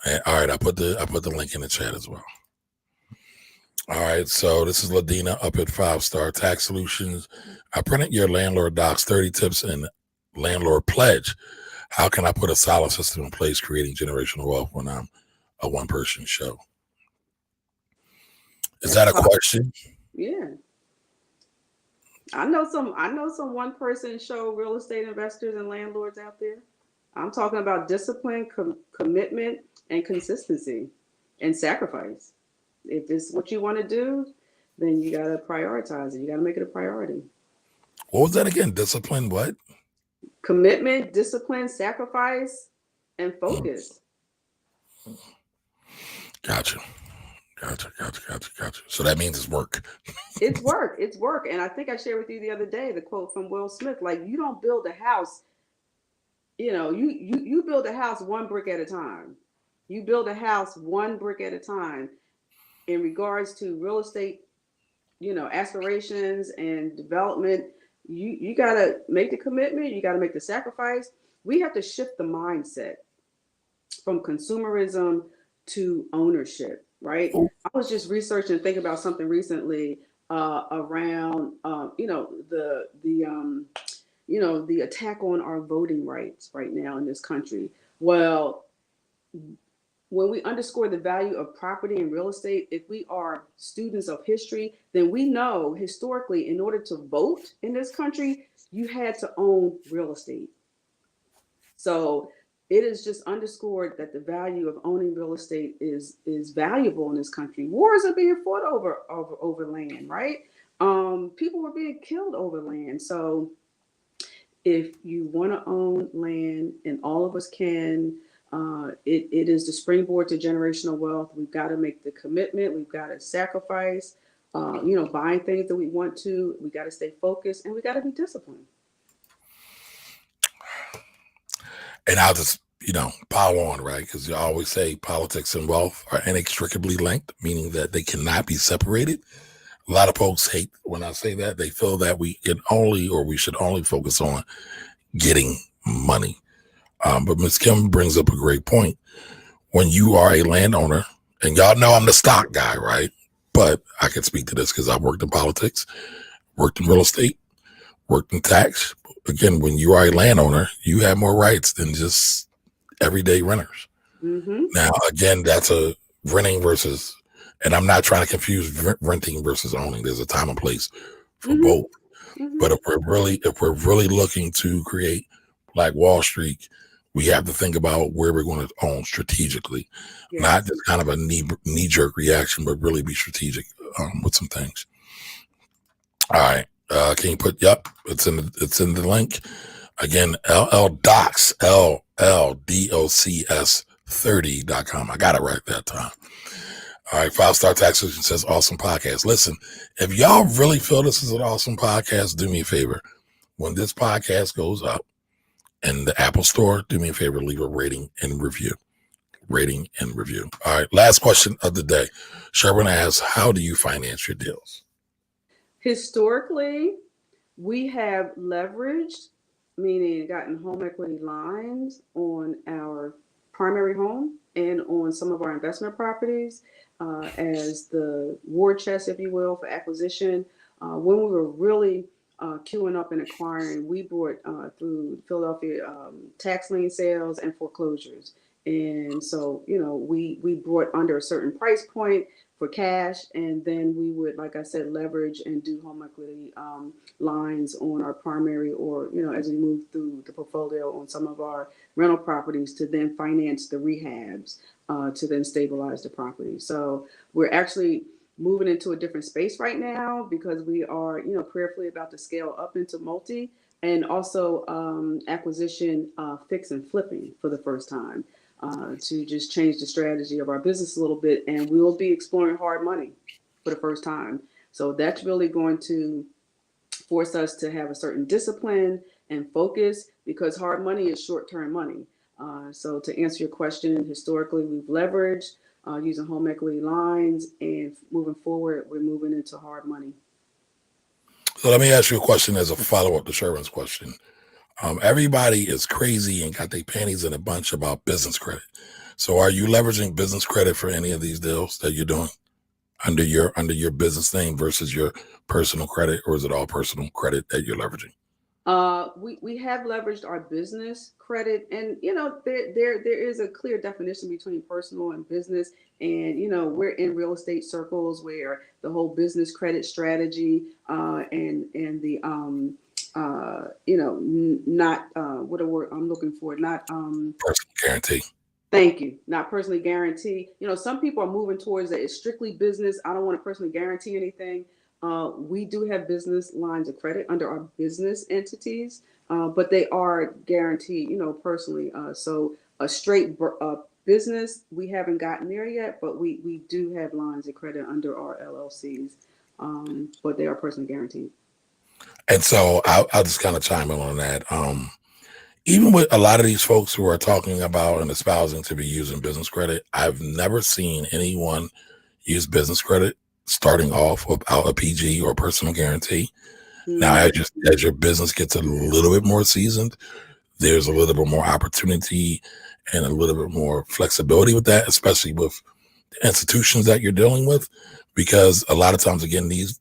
S1: And, all right, I put the link in the chat as well. All right, so this is Ladina up at 5 Star Tax Solutions. I printed your landlord docs, 30 tips and landlord pledge. How can I put a solid system in place creating generational wealth when I'm a one-person show? Is
S2: That's
S1: that a
S2: pop.
S1: question?
S2: Yeah. I know some one person show real estate investors and landlords out there. I'm talking about discipline, commitment, and consistency and sacrifice. If it's what you want to do, then you got to prioritize it. You got to make it a priority.
S1: What was that again? Discipline, what?
S2: Commitment, discipline, sacrifice, and
S1: Mm,
S2: focus.
S1: Gotcha. Gotcha. So that means it's work.
S2: It's work. It's work. And I think I shared with you the other day the quote from Will Smith, like you don't build a house, you build a house one brick at a time. You build a house one brick at a time in regards to real estate, aspirations and development. You got to make the commitment, you got to make the sacrifice. We have to shift the mindset from consumerism to ownership, right? I was just researching and thinking about something recently around, the attack on our voting rights right now in this country. Well, when we underscore the value of property and real estate, if we are students of history, then we know historically, in order to vote in this country, you had to own real estate. So it is just underscored that the value of owning real estate is valuable in this country. Wars are being fought over land, right? People were being killed over land. So if you want to own land, and all of us can, it is the springboard to generational wealth. We've got to make the commitment. We've got to sacrifice. Buying things that we want to. We got to stay focused, and we got to be disciplined.
S1: And I'll just, pile on, right? Because you always say politics and wealth are inextricably linked, meaning that they cannot be separated. A lot of folks hate when I say that. They feel that we should only focus on getting money. But Ms. Kim brings up a great point. When you are a landowner, and y'all know I'm the stock guy, right? But I can speak to this because I've worked in politics, worked in real estate, worked in tax. Again, when you are a landowner, you have more rights than just everyday renters.
S2: Mm-hmm.
S1: Now, again, that's a renting versus, and I'm not trying to confuse renting versus owning. There's a time and place for
S2: Mm-hmm.
S1: both.
S2: Mm-hmm.
S1: But if we're really looking to create like Wall Street, we have to think about where we're going to own strategically, not
S2: Yes.
S1: just kind of a knee jerk reaction, but really be strategic with some things. All right. Can you put? Yep, it's in the link again. LLDocs 30.com. I got it right that time. All right, 5 Star Tax Solution says awesome podcast. Listen, if y'all really feel this is an awesome podcast, do me a favor. When this podcast goes up in the Apple Store, do me a favor, leave a rating and review. Rating and review. All right, last question of the day. Sherwin asks, how do you finance your deals?
S2: Historically, we have leveraged, meaning gotten home equity lines on our primary home and on some of our investment properties as the war chest, if you will, for acquisition. When we were really queuing up and acquiring. We brought through Philadelphia tax lien sales and foreclosures. And so, we brought under a certain price point for cash, and then we would, like I said, leverage and do home equity lines on our primary, or as we move through the portfolio on some of our rental properties, to then finance the rehabs, to then stabilize the property. So we're actually moving into a different space right now because we are, prayerfully about to scale up into multi, and also acquisition, fix and flipping for the first time, to just change the strategy of our business a little bit. And we will be exploring hard money for the first time. So that's really going to force us to have a certain discipline and focus, because hard money is short-term money. So to answer your question, historically we've leveraged using home equity lines, and moving forward, we're moving into hard money.
S1: So let me ask you a question as a follow-up to Sherwin's question. Everybody is crazy and got their panties in a bunch about business credit. So are you leveraging business credit for any of these deals that you're doing under your business name versus your personal credit, or is it all personal credit that you're leveraging?
S2: We have leveraged our business credit, and there is a clear definition between personal and business. And we're in real estate circles where the whole business credit strategy, and the not what a word I'm looking for, not
S1: Personal guarantee.
S2: thank you. Not personally guarantee. Some people are moving towards that. It's strictly business. I don't want to personally guarantee anything. We do have business lines of credit under our business entities, but they are guaranteed, personally. So a straight business, we haven't gotten there yet, but we do have lines of credit under our LLCs, but they are personally guaranteed.
S1: And so I'll just kind of chime in on that. Even with a lot of these folks who are talking about and espousing to be using business credit, I've never seen anyone use business credit starting off without a PG or personal guarantee. Now, as your business gets a little bit more seasoned, there's a little bit more opportunity and a little bit more flexibility with that, especially with the institutions that you're dealing with, because a lot of times, again, these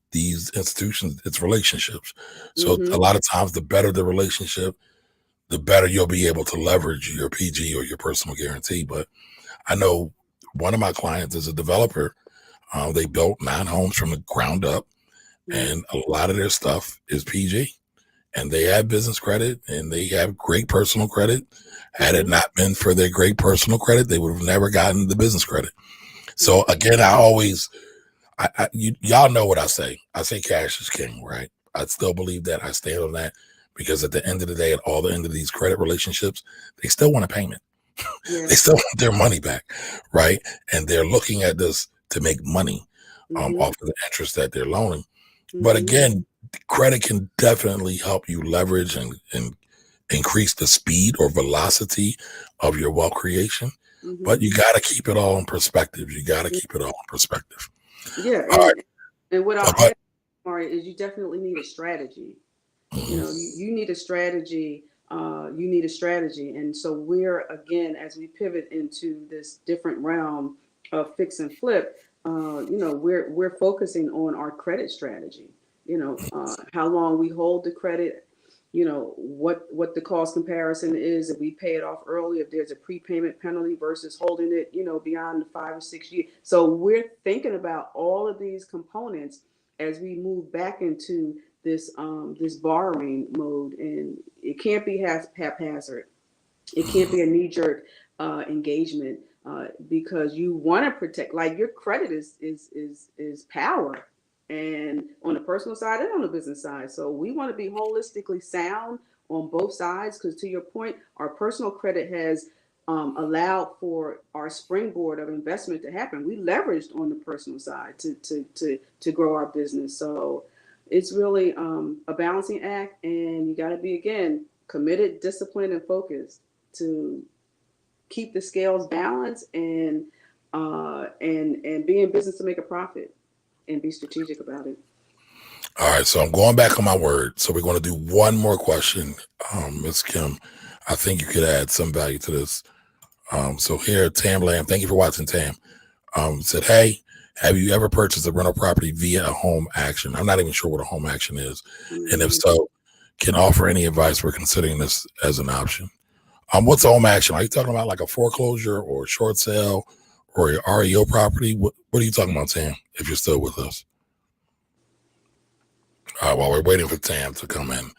S1: institutions, it's relationships. So a lot of times, the better the relationship, the better you'll be able to leverage your PG or your personal guarantee. But I know one of my clients is a developer. They built 9 homes from the ground up, and a lot of their stuff is PG. And they have business credit and they have great personal credit. Had it not been for their great personal credit, they would have never gotten the business credit. So again, y'all know what I say. I say cash is king, right? I still believe that. I stand on that, because at the end of the day, at all the end of these credit relationships, they still want a payment. They still want their money back, right? And they're looking at this to make money off of the interest that they're loaning. But again, credit can definitely help you leverage and increase the speed or velocity of your wealth creation. But you got to keep it all in perspective. You got to keep it all in perspective.
S2: Yeah.
S1: All right.
S2: And what I'll add, Mari, is you definitely need a strategy. You need a strategy. You need a strategy. And so we're, again, as we pivot into this different realm of fix and flip, we're focusing on our credit strategy. How long we hold the credit, what the cost comparison is, if we pay it off early, if there's a prepayment penalty versus holding it, beyond the 5 or 6 years. So we're thinking about all of these components as we move back into this borrowing mode, and it can't be haphazard. It can't be a knee-jerk engagement, because you want to protect, like, your credit is power, and on the personal side and on the business side. So we want to be holistically sound on both sides, because to your point, our personal credit has allowed for our springboard of investment to happen. We leveraged on the personal side to grow our business. So it's really a balancing act, and you got to be, again, committed, disciplined, and focused to keep the scales balanced, and be in business to make a profit and be strategic about it.
S1: All right, so I'm going back on my word. So we're going to do one more question, Ms. Kim. I think you could add some value to this. So here, Tam Lamb, thank you for watching, Tam. Said, hey, Have you ever purchased a rental property via a home action? I'm not even sure what a home action is. And if
S2: Mm.
S1: so, can offer any advice for considering this as an option. What's a home action? Are you talking about like a foreclosure or a short sale or a REO property? What are you talking about, Tam, if you're still with us? While we're waiting for Tam to come in,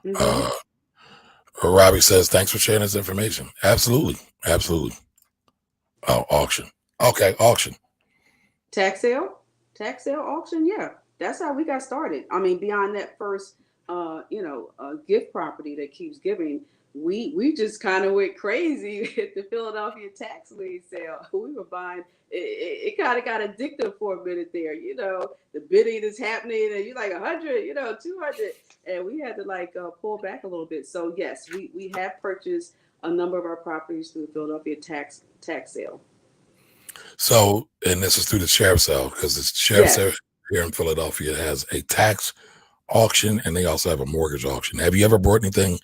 S2: Mm-hmm.
S1: uh, Robbie says, thanks for sharing this information. Absolutely. Absolutely. Oh, auction. Okay, auction.
S2: Tax sale, tax sale auction. Yeah, that's how we got started. I mean, beyond that first, gift property that keeps giving, we just kind of went crazy at the Philadelphia tax lien sale. We were buying. It kind of got addictive for a minute there. The bidding is happening, and you're like 100, 200, and we had to pull back a little bit. So yes, we have purchased a number of our properties through the Philadelphia tax sale.
S1: So, and this is through the sheriff's sale because the sheriff's sale
S2: Yes.
S1: here in Philadelphia has a tax auction and they also have a mortgage auction. Have you ever bought anything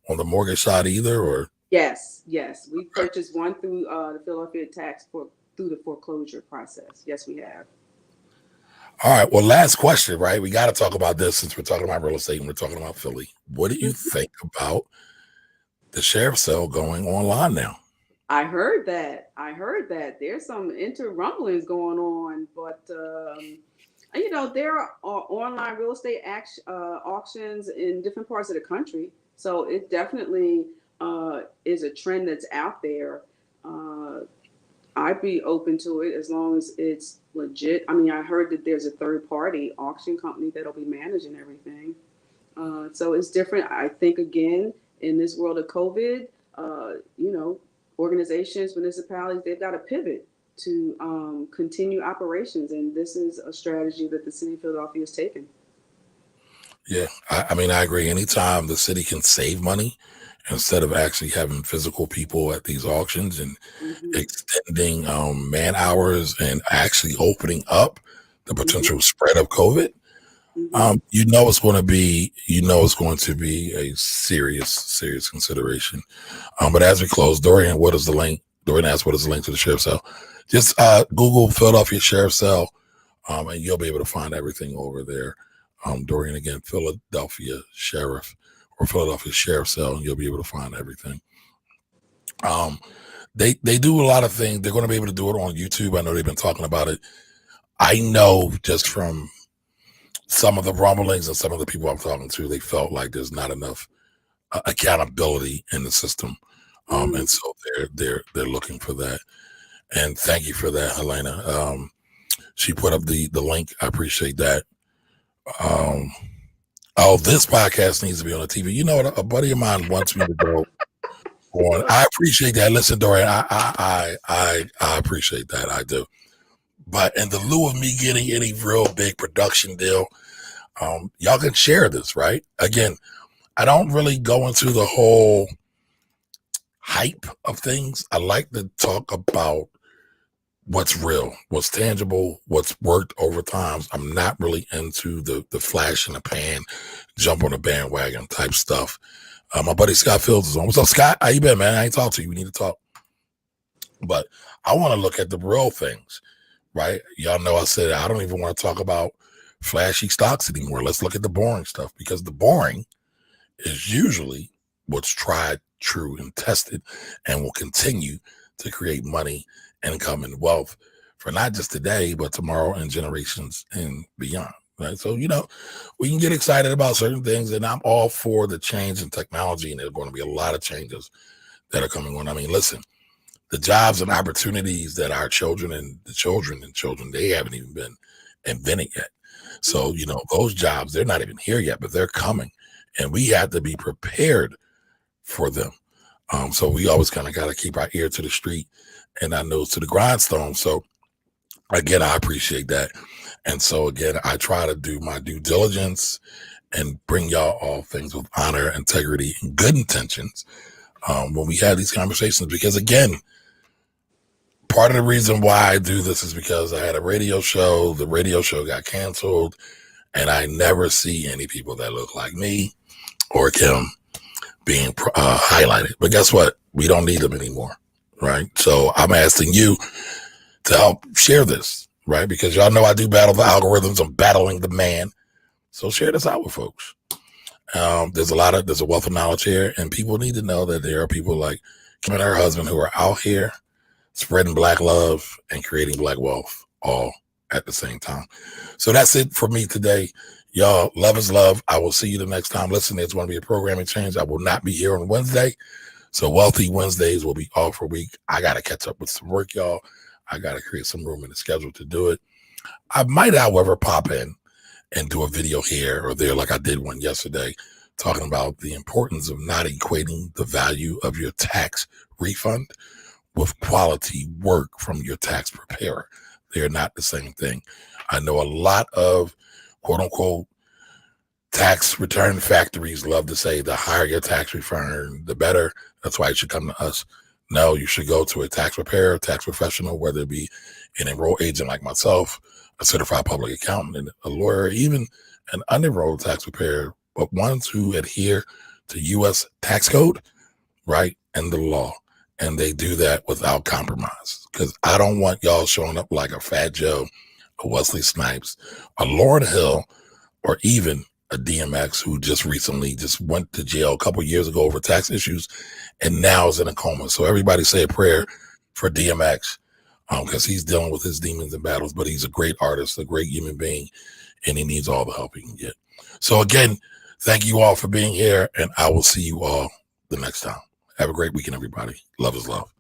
S1: on the mortgage side either? Or
S2: Yes, yes. We
S1: okay.
S2: purchased one through the Philadelphia through the foreclosure process. Yes, we have.
S1: All right. Well, last question, right? We got to talk about this since we're talking about real estate and we're talking about Philly. What do you
S2: Mhm.
S1: think about the sheriff's sale going online now?
S2: I heard that. I heard that. There's some inter rumblings going on, but there are online real estate auctions in different parts of the country. So it definitely is a trend that's out there. Uh, I'd be open to it as long as it's legit. I mean, I heard that there's a third party auction company that'll be managing everything. So it's different. I think, again, in this world of COVID, organizations, municipalities, they've got to pivot to continue operations. And this is a strategy that the city of Philadelphia has taken.
S1: Yeah. I mean, I agree. Anytime the city can save money instead of actually having physical people at these auctions and
S2: Hmm.
S1: extending man hours and actually opening up the
S2: Hmm.
S1: potential spread of COVID,
S2: Hmm.
S1: it's going to be a serious consideration. But as we close, Dorian, what is the link? Dorian asked, what is the link to the sheriff's cell? Just Google Philadelphia Sheriff's Cell, and you'll be able to find everything over there. Dorian, again, Philadelphia Sheriff or Philadelphia Sheriff's Cell, and you'll be able to find everything. Um, they do a lot of things. They're going to be able to do it on YouTube. I know they've been talking about it. I know just from some of the rumblings and some of the people I'm talking to, they felt like there's not enough accountability in the system,
S2: Mm.
S1: and so they're looking for that. And thank you for that, Helena. She put up the link. I appreciate that. Um, oh, this podcast needs to be on the TV. You know what? A buddy of mine wants me to go on. I appreciate that. Listen, Dorian, I appreciate that. I do. But in the lieu of me getting any real big production deal, y'all can share this, right? Again, I don't really go into the whole hype of things. I like to talk about what's real, what's tangible, what's worked over time. I'm not really into the flash in the pan, jump on the bandwagon type stuff. My buddy Scott Fields is on. What's up, Scott? How you been, man? I ain't talked to you. We need to talk. But I want to look at the real things, right? Y'all know I said I don't even want to talk about flashy stocks anymore. Let's look at the boring stuff because the boring is usually what's tried, true, and tested and will continue to create money, income, and wealth for not just today, but tomorrow and generations and beyond. Right. So, we can get excited about certain things, and I'm all for the change in technology, and there's going to be a lot of changes that are coming on. I mean, listen, the jobs and opportunities that our children and the children and children, they haven't even been invented yet. So, those jobs, they're not even here yet, but they're coming. And we have to be prepared for them. So we always kind of got to keep our ear to the street and our nose to the grindstone. So again, I appreciate that. And so again, I try to do my due diligence and bring y'all all things with honor, integrity, and good intentions when we have these conversations. Because again, part of the reason why I do this is because I had a radio show. The radio show got canceled, and I never see any people that look like me or Kim being highlighted. But guess what? We don't need them anymore, right? So I'm asking you to help share this, right? Because y'all know I do battle the algorithms. I'm battling the man. So share this out with folks. There's a wealth of knowledge here, and people need to know that there are people like Kim and her husband who are out here spreading Black love and creating Black wealth all at the same time. So that's it for me today. Y'all, love is love. I will see you the next time. Listen, there's going to be a programming change. I will not be here on Wednesday. So Wealthy Wednesdays will be off for a week. I got to catch up with some work, y'all. I got to create some room in the schedule to do it. I might, however, pop in and do a video here or there like I did one yesterday talking about the importance of not equating the value of your tax refund with quality work from your tax preparer. They're not the same thing. I know a lot of quote unquote tax return factories love to say the higher your tax return, the better. That's why you should come to us. No, you should go to a tax preparer, tax professional, whether it be an enrolled agent like myself, a certified public accountant, a lawyer, even an unenrolled tax preparer, but ones who adhere to U.S. tax code, right, and the law. And they do that without compromise. Because I don't want y'all showing up like a Fat Joe, a Wesley Snipes, a Lauryn Hill, or even a DMX who just recently just went to jail a couple years ago over tax issues and now is in a coma. So everybody say a prayer for DMX because he's dealing with his demons and battles, but he's a great artist, a great human being, and he needs all the help he can get. So again, thank you all for being here, and I will see you all the next time. Have a great weekend, everybody. Love is love.